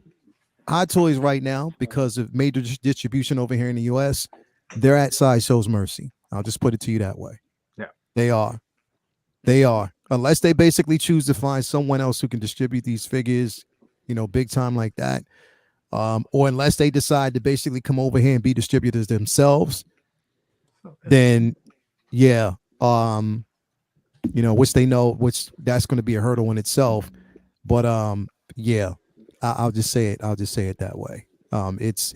Hot Toys right now, because of major distribution over here in the US, they're at Sideshow's mercy. I'll just put it to you that way. Yeah, they are, unless they basically choose to find someone else who can distribute these figures, you know, big time like that, or unless they decide to basically come over here and be distributors themselves, then yeah, you know, which that's going to be a hurdle in itself. But yeah, I'll just say it. I'll just say it that way. It's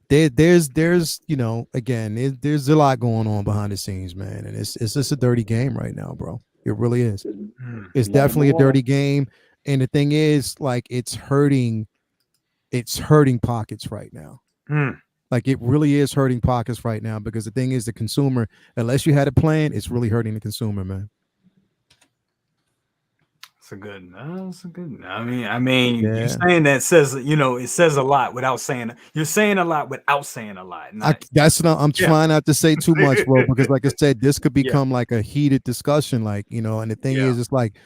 there's you know, again, there's a lot going on behind the scenes, man, and it's just a dirty game right now, bro. It really is. It's definitely a dirty game, and the thing is, like, it's hurting pockets right now. Like, it really is hurting pockets right now, because the thing is, the consumer, unless you had a plan, it's really hurting the consumer, man. It's a good. I mean, you're saying that says, you know, it says a lot without saying. You're saying a lot without saying a lot. I'm trying not to say too much, bro, because like I said, this could become like a heated discussion, like, you know. And the thing is, it's like,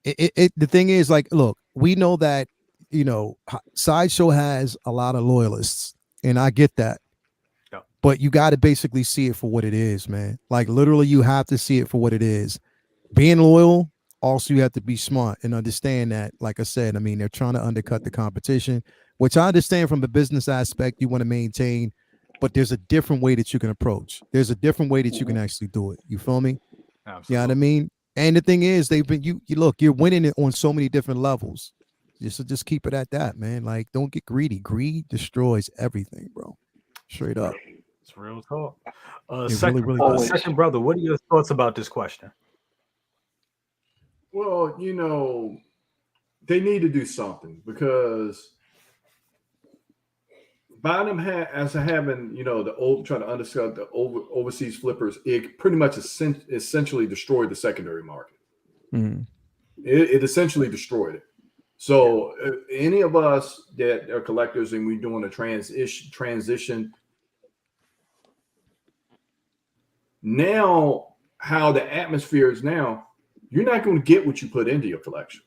the thing is, like, look, we know that, you know, Sideshow has a lot of loyalists, and I get that. But you got to basically see it for what it is, man. Like, literally, you have to see it for what it is. Being loyal, also, you have to be smart and understand that, like I said, I mean, they're trying to undercut the competition, which I understand from the business aspect you want to maintain, but there's a different way that you can approach. There's a different way that you can actually do it. You feel me? Absolutely. You know what I mean? And the thing is, you look, you're winning it on so many different levels. Just keep it at that, man. Like, don't get greedy. Greed destroys everything, bro. Straight up. It's real talk. Really second brother, what are your thoughts about this question? Well, you know, they need to do something, because by them having, you know, trying to undercut the overseas flippers, it pretty much essentially destroyed the secondary market. It essentially destroyed it. So any of us that are collectors and we're doing a transition, now how the atmosphere is now, you're not going to get what you put into your collection.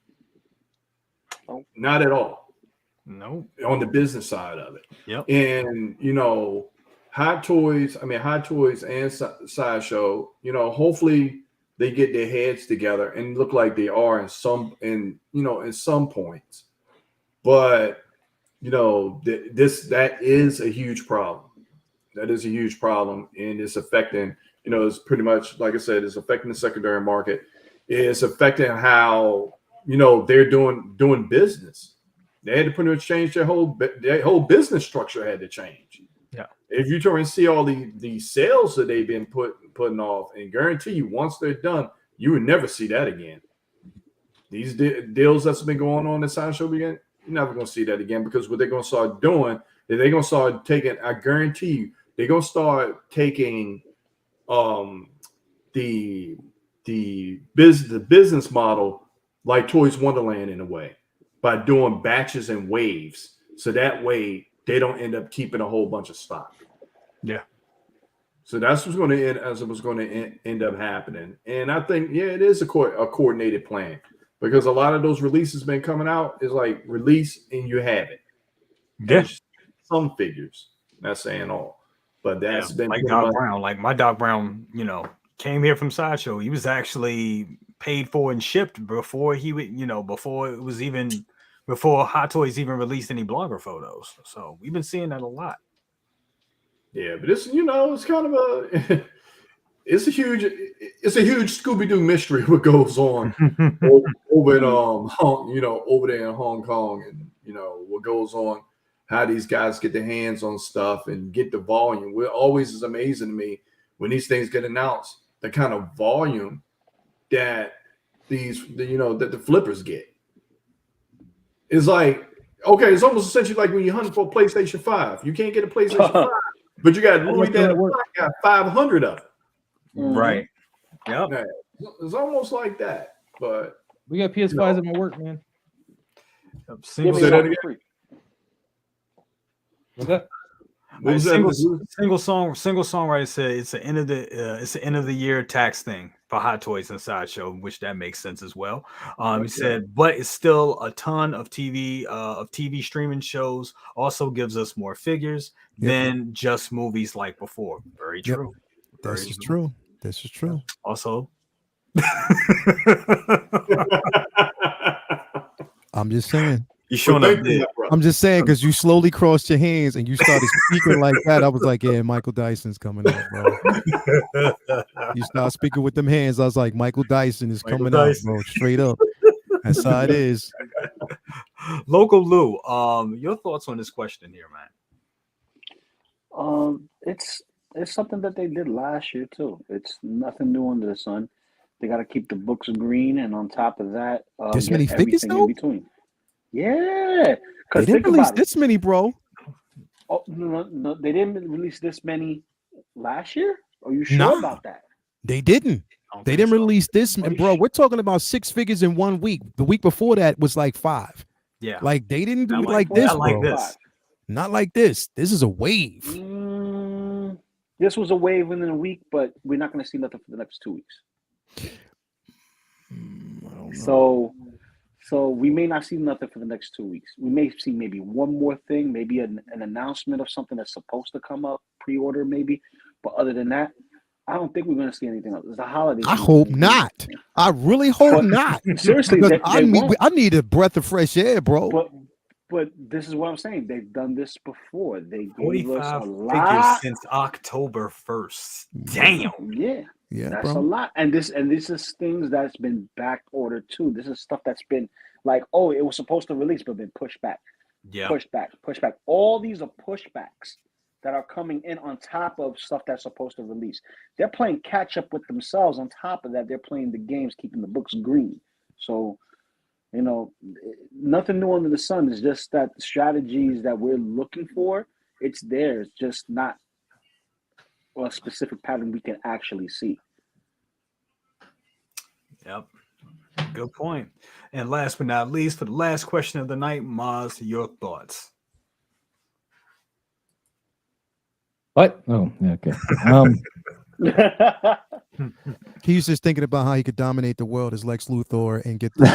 Not at all. No. On the business side of it. Yep. And, you know, Hot Toys and Sideshow, you know, hopefully they get their heads together and look like they are in some points. But, you know, that is a huge problem. That is a huge problem, and it's affecting, you know, it's pretty much, like I said, it's affecting the secondary market. It's affecting how, you know, they're doing business. They had to pretty much change their whole business structure had to change. Yeah. If you try and see all the sales that they've been putting off, and guarantee you, once they're done, you would never see that again. These deals that's been going on in Sideshow again, you're never going to see that again, because what they're going to start doing is they're going to start taking, I guarantee you, they're going to start taking the business model like Toys Wonderland in a way, by doing batches and waves, so that way they don't end up keeping a whole bunch of stock. Yeah. So that's what's going to end up happening. And I think, yeah, it is a coordinated plan, because a lot of those releases been coming out is like release and you have it. Yeah. Some figures, not saying all, but that's been like Doc Brown. Like my Doc Brown, you know, came here from Sideshow. He was actually paid for and shipped before he would, you know, before Hot Toys even released any blogger photos. So we've been seeing that a lot. Yeah, but it's, you know, it's kind of it's a huge Scooby-Doo mystery what goes on over in over there in Hong Kong, and you know what goes on, how these guys get their hands on stuff and get the volume. It always is amazing to me when these things get announced, the kind of volume that the flippers get. It's like, okay, it's almost essentially like when you're hunting for a PlayStation 5. You can't get a PlayStation 5, but you got Louis that got 500 of it. Right. Yep. Yeah, it's almost like that. But We got PS5s at my work, man. Say that again. What's that? What was that? Single songwriter said it's the end of the year tax thing for Hot Toys and Sideshow, which that makes sense as well. He said, but it's still a ton of TV streaming shows. Also gives us more figures than just movies like before. Very true. This is true. This is true. Also, I'm just saying. You showing up there. I'm just saying because you slowly crossed your hands and you started speaking like that. I was like, yeah, Michael Dyson's coming up, bro. You start speaking with them hands. I was like, Michael Dyson is coming out, bro. Straight up. That's how it is. Loco Lu, your thoughts on this question here, man? It's something that they did last year too. It's nothing new under the sun. They got to keep the books green, and on top of that, this many figures though? In between. Yeah, they didn't release this many, bro. Oh no, they didn't release this many last year. Are you sure about that? They didn't. They didn't release this, bro. We're talking about 6 figures in 1 week. The week before that was like 5. Yeah, like they didn't do it like this, bro. Not like this. This is a wave. This was a wave within a week, but we're not going to see nothing for the next 2 weeks. So we may not see nothing for the next 2 weeks. We may see maybe one more thing, maybe an announcement of something that's supposed to come up, pre-order maybe. But other than that, I don't think we're going to see anything else. It's the holiday. I hope not. I really hope not. Seriously, I need a breath of fresh air, bro. But this is what I'm saying. They've done this before. They gave us a 45 lot figures since October 1st. Damn. Yeah, that's a lot. And this is things that's been back ordered too. This is stuff that's been like, oh, it was supposed to release, but been pushed back. Yeah. Push back. All these are pushbacks that are coming in on top of stuff that's supposed to release. They're playing catch up with themselves. On top of that, they're playing the games, keeping the books green. So, you know, nothing new under the sun. It's just that the strategies that we're looking for, it's there. It's just not a specific pattern we can actually see. Yep. Good point. And last but not least, for the last question of the night, Maz, your thoughts. What? Oh, okay. He's just thinking about how he could dominate the world as Lex Luthor and get the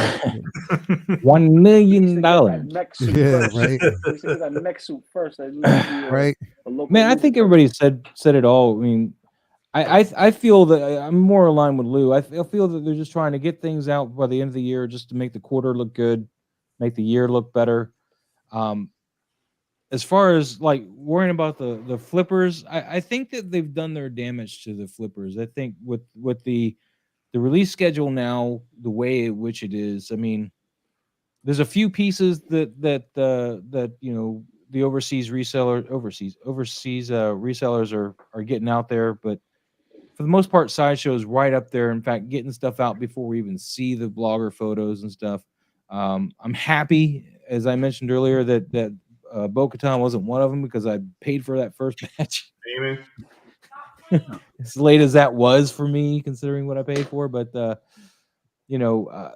$1 million. Yeah, right. That next suit first, right. Man, I think everybody said it all. I mean, I feel that I'm more aligned with Lou. I feel that they're just trying to get things out by the end of the year, just to make the quarter look good, make the year look better. As far as like worrying about the flippers, I think that they've done their damage to the flippers. I think with the release schedule now, the way in which it is, I mean, there's a few pieces that you know the overseas resellers are getting out there, but for the most part, Sideshow is right up there. In fact, getting stuff out before we even see the blogger photos and stuff. I'm happy, as I mentioned earlier, that Bo-Katan wasn't one of them because I paid for that first batch. Amen. As late as that was for me, considering what I paid for, but you know,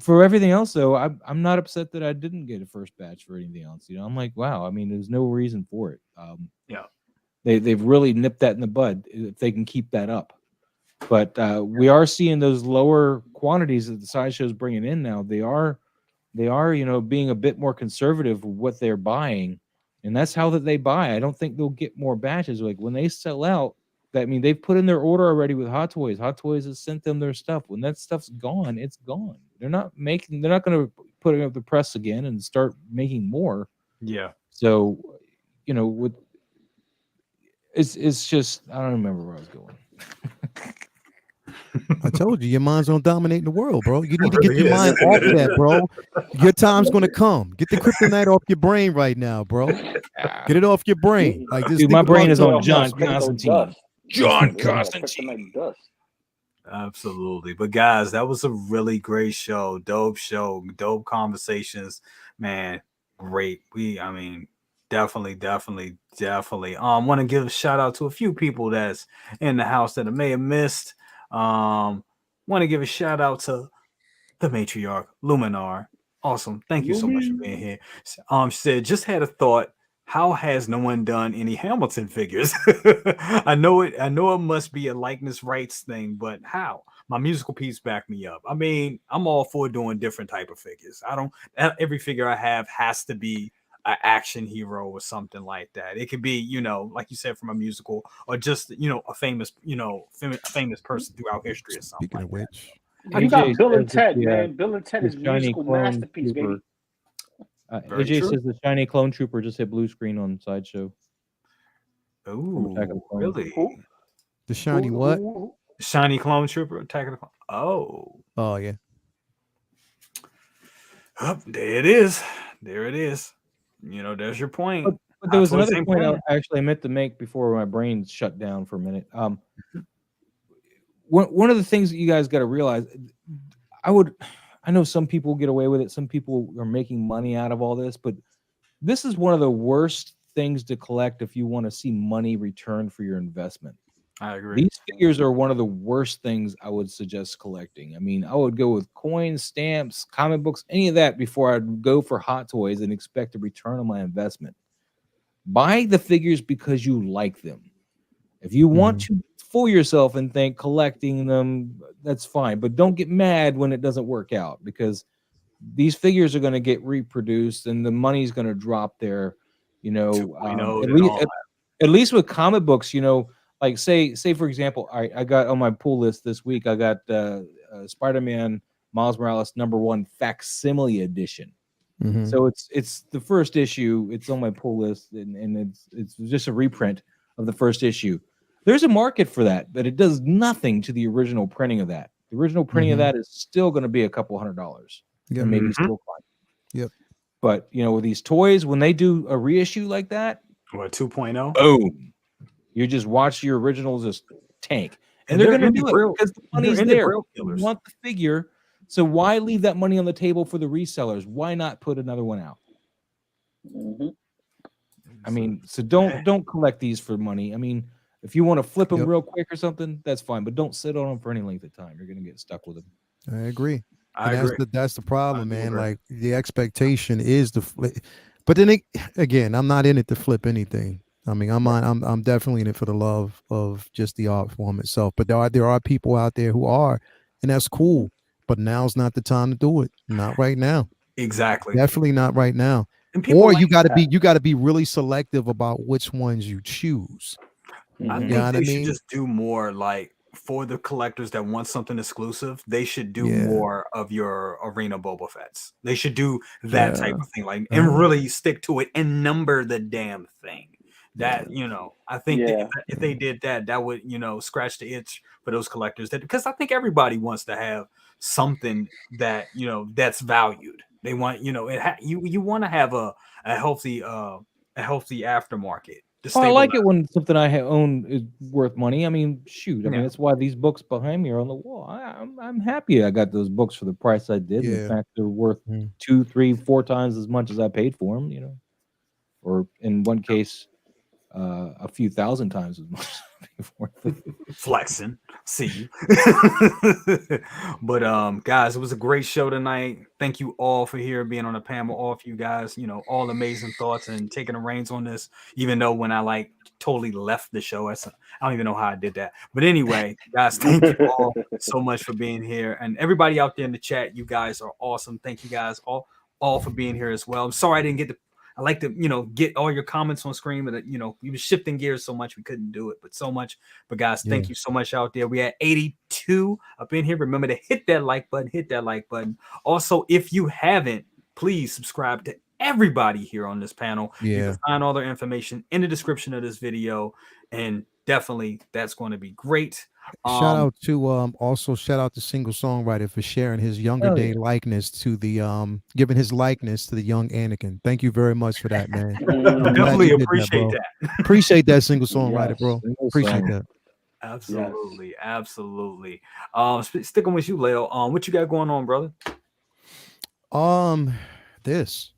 for everything else, though, I'm not upset that I didn't get a first batch for anything else. You know, I'm like, wow. I mean, there's no reason for it. Yeah, they've really nipped that in the bud if they can keep that up. But we are seeing those lower quantities that the Sideshow's bringing in now. They are, you know, being a bit more conservative with what they're buying, and that's how that they buy. I don't think they'll get more batches. Like when they sell out, that mean they've put in their order already with Hot Toys. Hot Toys has sent them their stuff. When that stuff's gone, it's gone. They're not going to put it up the press again and start making more. Yeah. So, you know, it's just, I don't remember where I was going. I told you, your mind's on dominating the world, bro. You need to get your mind off that, bro. Your time's gonna come. Get the kryptonite off your brain right now, bro. Get it off your brain. Like this. Dude, my brain is on John Constantine. John Constantine. Absolutely. But guys, that was a really great show. Dope conversations, man. Great. I mean, definitely. Want to give a shout out to a few people that's in the house that I may have missed. Want to give a shout out to the matriarch, Luminar. Awesome. Thank you so much for being here. She said, just had a thought. How has no one done any Hamilton figures? I know it must be a likeness rights thing, but how? My musical piece back me up. I mean, I'm all for doing different type of figures. Every figure I have has to be an action hero or something like that. It could be, like you said, from a musical, or just, a famous, famous person throughout history or something. Speaking of which, you got Bill and Ted, man. Bill and Ted is shiny musical clone masterpiece, trooper. baby. AJ says the shiny clone trooper just hit blue screen on Sideshow. Ooh, really? The shiny what? Shiny clone trooper, Attack of the Clone. Oh yeah. Oh, there it is. There it is. There's your point. But there was another point I meant to make before my brain shut down for a minute. One of the things that you guys got to realize, I know some people get away with it. Some people are making money out of all this, but this is one of the worst things to collect if you want to see money returned for your investment. I agree. These figures are one of the worst things I would suggest collecting. I mean, I would go with coins, stamps, comic books, any of that before I'd go for Hot Toys and expect a return on my investment. Buy the figures because you like them. If you want to fool yourself and think collecting them, that's fine. But don't get mad when it doesn't work out, because these figures are going to get reproduced and the money's going to drop there. At least with comic books, like say for example, I got on my pull list this week, I got Spider-Man Miles Morales #1 facsimile edition. So it's the first issue. It's on my pull list, and it's just a reprint of the first issue. There's a market for that, but it does nothing to the original printing of that. The original printing of that is still going to be a couple $100, and maybe still fine. Yep. But with these toys, when they do a reissue like that, or 2.0, boom, you just watch your originals just tank, and they're going to do it because the money's there. You want the figure. So why leave that money on the table for the resellers? Why not put another one out? I mean, so don't collect these for money. I mean, if you want to flip them real quick or something, that's fine, but don't sit on them for any length of time. You're going to get stuck with them. I agree. I agree. That's the problem, man. Like the expectation is to flip, but then again, I'm not in it to flip anything. I mean, I'm definitely in it for the love of just the art form itself. But there are people out there who are, and that's cool. But now's not the time to do it. Not right now. Exactly. Definitely not right now. Or you got to be really selective about which ones you choose. I think they should just do more, like, for the collectors that want something exclusive. They should do more of your Arena Boba Fett's. They should do that type of thing, like, and really stick to it and number the damn thing. That I think that if they did that, that would scratch the itch for those collectors. Because I think everybody wants to have something that that's valued. They want you want to have a healthy aftermarket. I like it when something I own is worth money. I mean, shoot. I mean, that's why these books behind me are on the wall. I'm happy I got those books for the price I did. In fact, they're worth 2, 3, 4 times as much as I paid for them. Or in one case, a few thousand times as much. Flexing, see you. But guys, it was a great show tonight. Thank you all for being on the panel. All of you guys, all amazing thoughts and taking the reins on this. Even though when I totally left the show, I don't even know how I did that. But anyway, guys, thank you all so much for being here, and everybody out there in the chat. You guys are awesome. Thank you guys all for being here as well. I'm sorry I didn't get to. I like to, get all your comments on screen, but we were shifting gears so much we couldn't do it, but so much. But guys, thank you so much out there. We had 82 up in here. Remember to hit that like button. Also, if you haven't, please subscribe to everybody here on this panel. You can find all their information in the description of this video, and definitely that's going to be great. Shout out to Single Songwriter for sharing his younger day likeness to the giving his likeness to the young Anakin. Thank you very much for that, man. Definitely appreciate that. Appreciate that, Single Songwriter, bro. Appreciate that. Absolutely. Sticking with you, Leo. What you got going on, brother? This.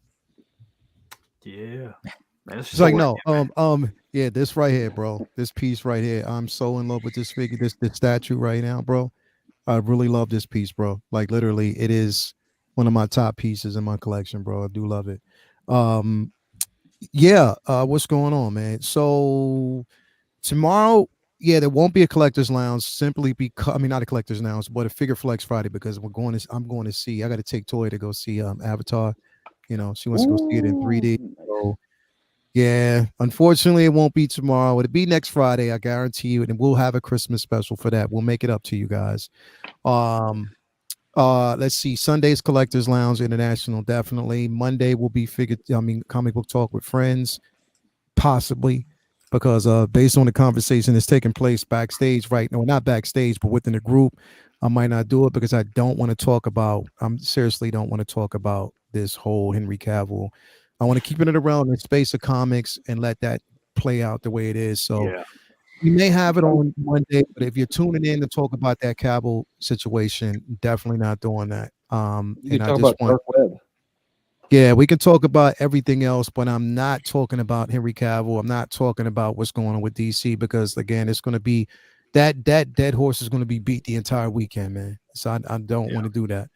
Yeah. Man, it's like this right here, bro. This piece right here. I'm so in love with this figure, this statue right now, bro. I really love this piece, bro. Like literally, it is one of my top pieces in my collection, bro. I do love it. Um, yeah. What's going on, man? So tomorrow, yeah, there won't be a collector's lounge simply because I mean not a collector's lounge, but a figure flex Friday because I'm going to see. I got to take Toy to go see Avatar. You know, she wants to go see it in 3D. So yeah, unfortunately, it won't be tomorrow. It'll be next Friday. I guarantee you, and we'll have a Christmas special for that. We'll make it up to you guys. Let's see. Sunday's Collectors Lounge International, definitely. Monday will be comic book talk with friends, possibly, because based on the conversation that's taking place backstage right now, not backstage, but within the group, I might not do it because I don't want to talk about. I'm seriously don't want to talk about this whole Henry Cavill. I want to keep it around the space of comics and let that play out the way it is. So Yeah. we may have it on Monday, but if you're tuning in to talk about that Cavill situation, definitely not doing that. You And can I talk just about want, Dark Web. yeah, we can talk about everything else, but I'm not talking about Henry Cavill. I'm not talking about what's going on with DC because again, it's going to be that dead horse is going to be beat the entire weekend, man. So I don't want to do that.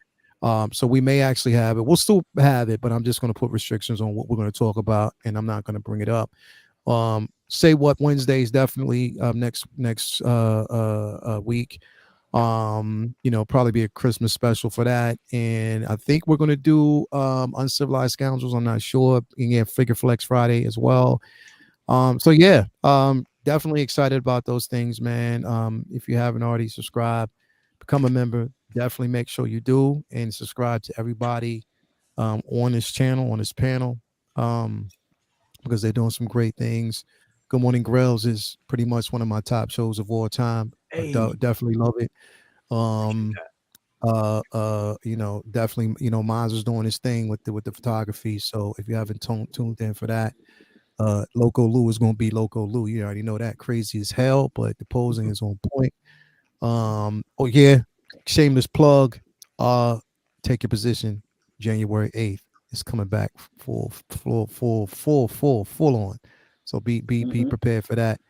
So we may actually have it. We'll still have it, but I'm just going to put restrictions on what we're going to talk about, and I'm not going to bring it up. Say What Wednesday is definitely next week. Probably be a Christmas special for that, and I think we're going to do Uncivilized Scoundrels. I'm not sure. And yeah, Figure Flex Friday as well. So yeah, definitely excited about those things, man. If you haven't already subscribed, become a member. Definitely make sure you do and subscribe to everybody on this channel, on this panel, because they're doing some great things. Good Morning Grills is pretty much one of my top shows of all time. Hey. Definitely love it. Definitely, Miles is doing his thing with the photography. So if you haven't tuned in for that, Loco Lu is going to be Loco Lu. You already know that, crazy as hell, but the posing is on point. Oh yeah, shameless plug. Take your position. January 8th. It's coming back full on. So be prepared for that.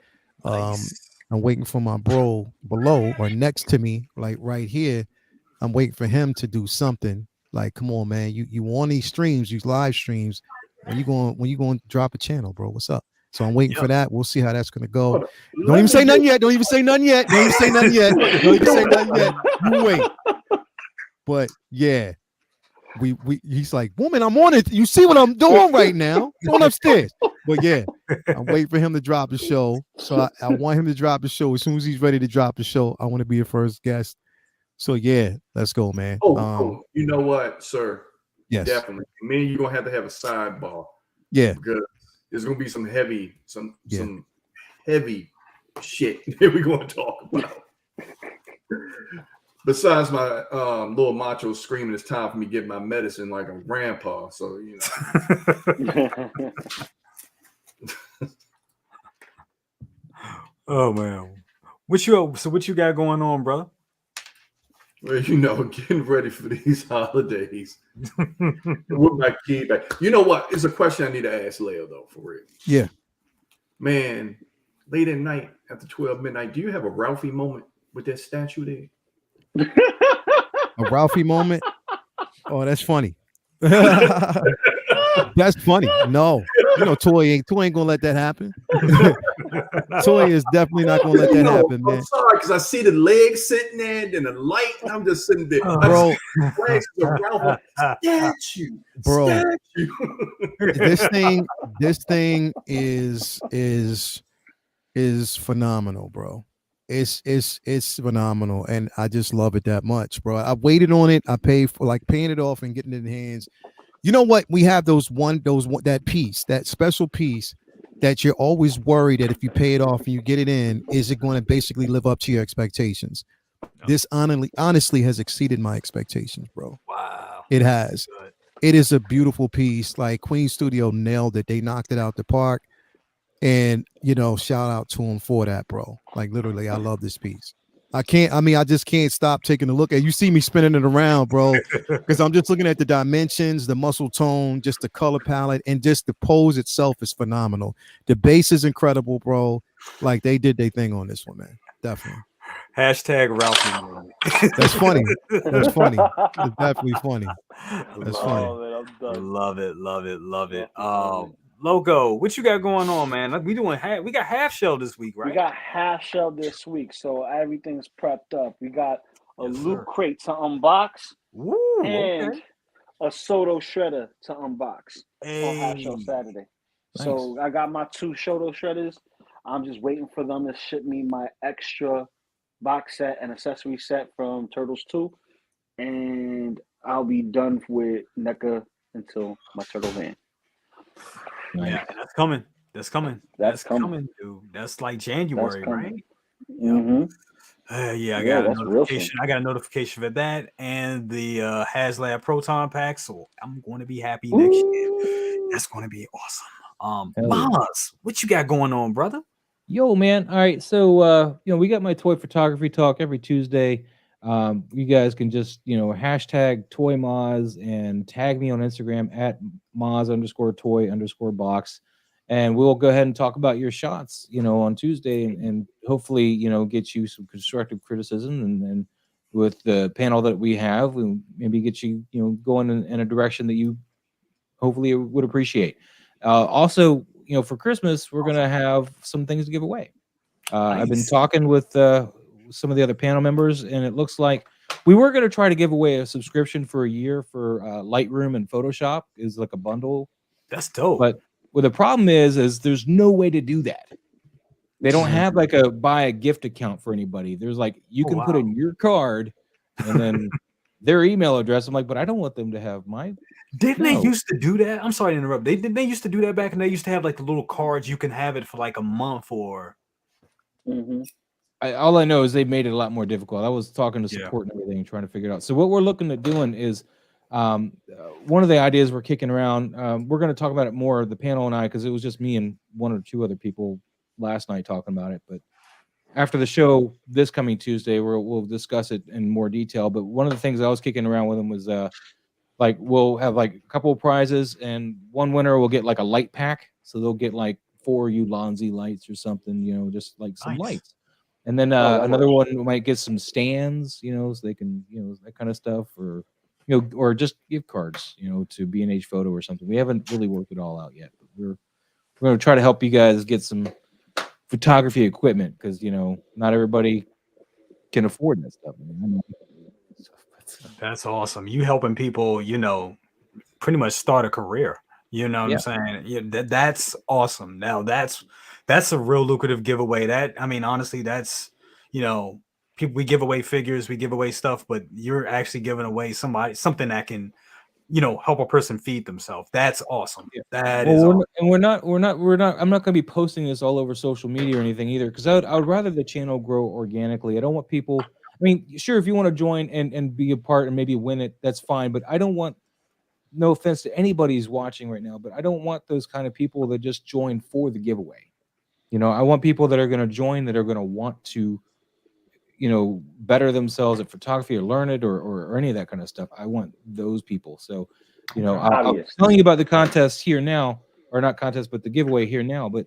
Nice. I'm waiting for my bro below or next to me, like right here. I'm waiting for him to do something. Like, come on, man. You on these streams, these live streams. When you going to drop a channel, bro? What's up? So I'm waiting for that. We'll see how that's gonna go. Don't even say nothing yet. Don't even say nothing yet. Don't even say nothing yet. Don't even say nothing yet. You wait. But yeah, he's like, woman, I'm on it. You see what I'm doing right now? Going upstairs. But yeah, I'm waiting for him to drop the show. So I want him to drop the show. As soon as he's ready to drop the show, I want to be the first guest. So yeah, let's go, man. You know what, sir? Yes. Definitely. Me and you're gonna have a sidebar. Yeah. Because there's gonna be some heavy shit that we're gonna talk about. Besides my little macho screaming, it's time for me to get my medicine like a grandpa. So Oh man. What you got going on, bro? Well, getting ready for these holidays with my kid back. You know what? It's a question I need to ask Leo, though, for real. Yeah. Man, late at night after 12 midnight, do you have a Ralphie moment with that statue there? A Ralphie moment? Oh, that's funny. That's funny. No, Toy ain't gonna let that happen. Toy is definitely not gonna let that happen, man. I'm sorry, because I see the legs sitting there and the light, and I'm just sitting there. Bro. Statue. Bro. Statue. This thing is phenomenal, bro. It's phenomenal, and I just love it that much, bro. I waited on it. I paid for paying it off and getting it in hands. You know what? We have that piece, that special piece that you're always worried that if you pay it off and you get it in, is it going to basically live up to your expectations? No. This honestly has exceeded my expectations, bro. Wow. It has. It is a beautiful piece. Like Queen Studio nailed it. They knocked it out the park. And, shout out to them for that, bro. Like literally, I love this piece. I just can't stop taking a look at it. You see me spinning it around, bro, because I'm just looking at the dimensions, the muscle tone, just the color palette, and just the pose itself is phenomenal. The base is incredible, bro. Like they did their thing on this one, man. Definitely. Hashtag Ralphie. That's funny. That's funny. It's definitely funny. That's funny. Oh man, I'm done. Love it, love it, love it. Ralphie Loco, what you got going on, man? Like we got half shell this week, We right? got half shell this week, so everything's prepped up. We got a Yes, loot sir. crate to unbox Woo, and okay. a Soto shredder to unbox on half shell Hey, Saturday. Nice. So I got my 2 Soto shredders. I'm just waiting for them to ship me my extra box set and accessory set from Turtles 2, and I'll be done with NECA until my Turtle van. Nice. yeah, and that's coming. That's coming. That's coming. dude. That's like January, coming. right? Mm-hmm. Yeah, I Yeah, got a that's real soon. notification. I got a notification for that and the HasLab Proton pack. So I'm going to be happy next year. That's going to be awesome. Hell yeah. Maz, what you got going on, brother? Yo, man. All right. So, we got my toy photography talk every Tuesday. You guys can just, hashtag Toy Moz and tag me on Instagram at Moz_toy_box. And we'll go ahead and talk about your shots, on Tuesday and hopefully, get you some constructive criticism and with the panel that we have, we'll maybe get you, going in a direction that you hopefully would appreciate. Also, for Christmas, we're gonna have some things to give away. I've been Nice. talking with some of the other panel members, and it looks like we were gonna try to give away a subscription for a year for Lightroom and Photoshop is like a bundle. That's dope. But what the problem is there's no way to do that. They don't have like a buy a gift account for anybody. There's like you can put in your card and then their email address. I'm like, but I don't want them to have my. Didn't they No. used to do that? I'm sorry to interrupt. They used to do that back, and they used to have like the little cards you can have it for like a month or. Mm-hmm. All I know is they made it a lot more difficult. I was talking to Yeah. support and everything, trying to figure it out. So what we're looking at doing is one of the ideas we're kicking around. We're going to talk about it more, the panel and I, because it was just me and 1 or 2 other people last night talking about it. But after the show this coming Tuesday, we'll discuss it in more detail. But one of the things I was kicking around with them was like we'll have like a couple of prizes, and one winner will get like a light pack. So they'll get like 4 Ulanzi lights or something, just like some Nice. lights. And then another one might get some stands, so they can, that kind of stuff, or or just gift cards, to B&H Photo or something. We haven't really worked it all out yet, but we're going to try to help you guys get some photography equipment because not everybody can afford that stuff. That's awesome. You helping people, pretty much start a career. You know what Yeah. I'm saying? Yeah, that's awesome. Now that's a real lucrative giveaway. That I mean, honestly, that's people we give away figures, we give away stuff, but you're actually giving away something that can, help a person feed themselves. That's awesome. Yeah. That is Well, awesome. we're not. I'm not going to be posting this all over social media or anything either, because I would rather the channel grow organically. I don't want people. I mean, sure, if you want to join and be a part and maybe win it, that's fine. But I don't want. No offense to anybody who's watching right now, but I don't want those kind of people that just join for the giveaway. I want people that are going to join, that are going to want to, better themselves at photography or learn it or any of that kind of stuff. I want those people. So, I'll Obvious. telling you about the contest here now, or not contest, but the giveaway here now. But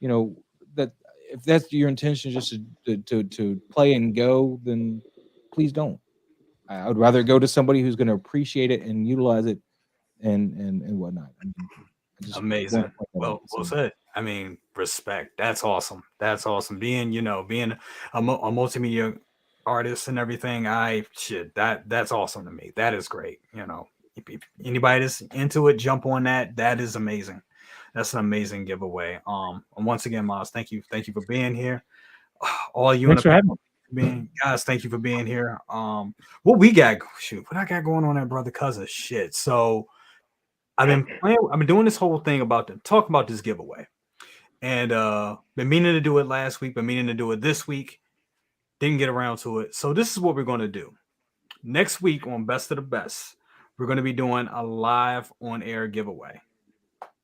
that if that's your intention, just to play and go, then please don't. I would rather go to somebody who's going to appreciate it and utilize it and whatnot. I mean, I just Amazing. want to point that Well out. So, said. I mean, respect. That's awesome. That's awesome. Being a multimedia artist and everything, that's awesome to me. That is great. If anybody that's into it, jump on that. That is amazing. That's an amazing giveaway. And once again, Miles, thank you for being here. All you thanks for having me. guys, thank you for being here. What we got? Shoot, what I got going on there, brother? Cousin, shit. So I've been doing this whole thing talking about this giveaway, and been meaning to do it last week, been meaning to do it this week, didn't get around to it. So this is what we're going to do next week on Best of the Best. We're going to be doing a live on air giveaway.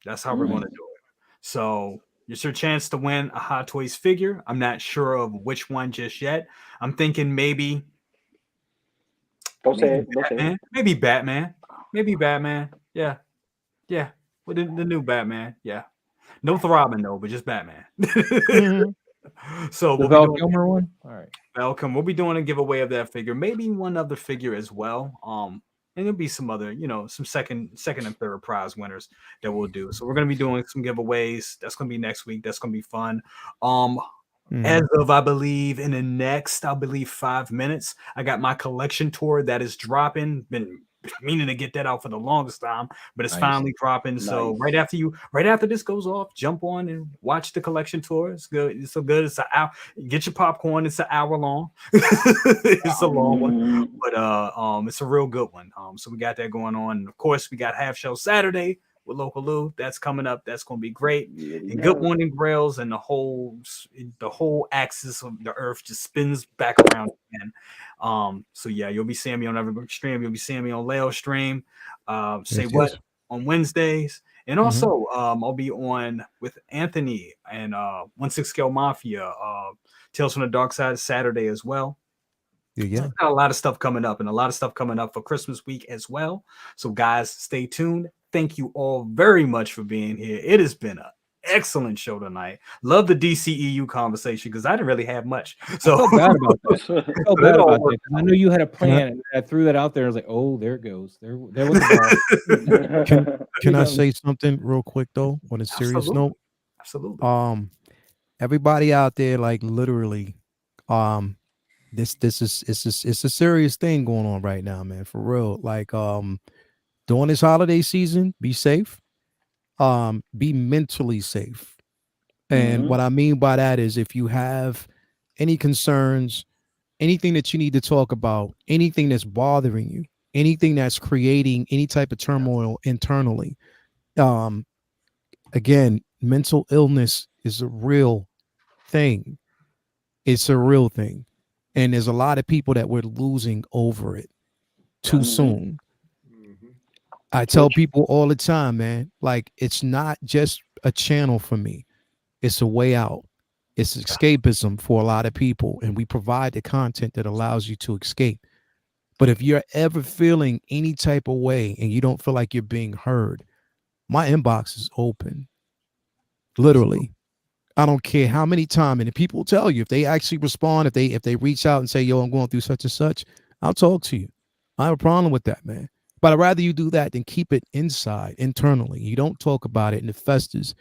That's how we're going to do it. So it's your chance to win a Hot Toys figure. I'm not sure of which one just yet. I'm thinking maybe. Don't say it. Don't say Batman. it. Maybe Batman. Yeah. With the new Batman. Yeah. No Robin though, but just Batman. So The we'll be Val doing Kilmer one. All right. Welcome. We'll be doing a giveaway of that figure, maybe one other figure as well. And there'll be some other, some second and third prize winners that we'll do. So we're gonna be doing some giveaways. That's gonna be next week. That's gonna be fun. As of I believe in the next, 5 minutes, I got my collection tour that is dropping. Been meaning to get that out for the longest time, but it's Nice. finally dropping. So Nice. right after this goes off, jump on and watch the collection tour. It's good. It's so good. It's an hour. Get your popcorn. It's an hour long. It's a long one, Mhm. but it's a real good one. So we got that going on. And of course, we got Half Show Saturday with Loco Lu. That's coming up. That's going to be great. Yeah, we And know. Good Morning Grails and the whole axis of the earth just spins back around again. So yeah, you'll be seeing me on every stream. You'll be seeing me on Leo's stream. Say Yes, what yes. on Wednesdays. And also I'll be on with Anthony and 1/6 Scale Mafia, Tales from the Dark Side Saturday as well. Yeah. Got a lot of stuff coming up and a lot of stuff coming up for Christmas week as well. So guys, stay tuned. Thank you all very much for being here. It has been an excellent show tonight. Love the DCEU conversation because I didn't really have much. So I felt bad about that. I felt It bad all about that worked 'cause I knew you had a plan, and I threw that out there. I was like, "Oh, there it goes. There was the ball." Can I say something real quick though, on a serious Absolutely. note? Absolutely. Everybody out there, like literally, this it's a serious thing going on right now, man. For real. Like, during this holiday season, be safe. Be mentally safe. And what I mean by that is if you have any concerns, anything that you need to talk about, anything that's bothering you, anything that's creating any type of turmoil internally, again, mental illness is a real thing. It's a real thing. And there's a lot of people that we're losing over it too soon. I tell people all the time, man, like it's not just a channel for me. It's a way out. It's escapism for a lot of people. And we provide the content that allows you to escape. But if you're ever feeling any type of way and you don't feel like you're being heard, my inbox is open. Literally. I don't care how many times. And if people tell you, if they actually respond, if they reach out and say, yo, I'm going through such and such, I'll talk to you. I have a problem with that, man. But I'd rather you do that than keep it inside, internally. You don't talk about it and it festers.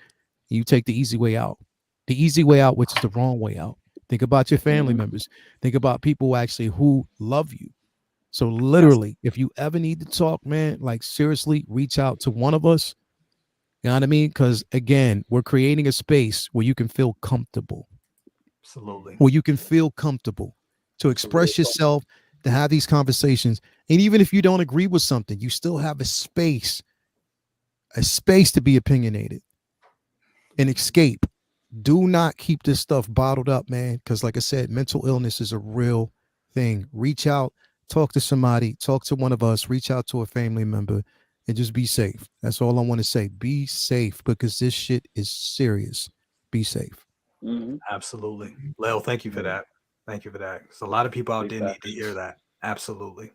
You take the easy way out. The easy way out, which is the wrong way out. Think about your family members. Think about people actually who love you. So literally, if you ever need to talk, man, like seriously, reach out to one of us. You know what I mean? Because again, we're creating a space where you can feel comfortable. Absolutely. Where you can feel comfortable to express yourself, to have these conversations. And even if you don't agree with something, you still have a space to be opinionated and escape. Do not keep this stuff bottled up, man. Because like I said, mental illness is a real thing. Reach out, talk to somebody, talk to one of us, reach out to a family member, and just be safe. That's all I want to say. Be safe because this shit is serious. Be safe. Absolutely. Leo, thank you for that. Thank you for that. There's a lot of people out there need to hear that. Absolutely.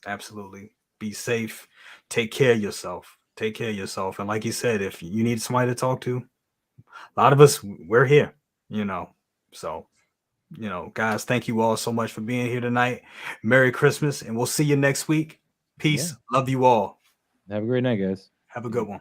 Absolutely. Be safe. Take care of yourself. Take care of yourself. And like you said, if you need somebody to talk to, a lot of us, we're here, So, guys, thank you all so much for being here tonight. Merry Christmas, and we'll see you next week. Peace. Love you all. Have a great night, guys. Have a good one.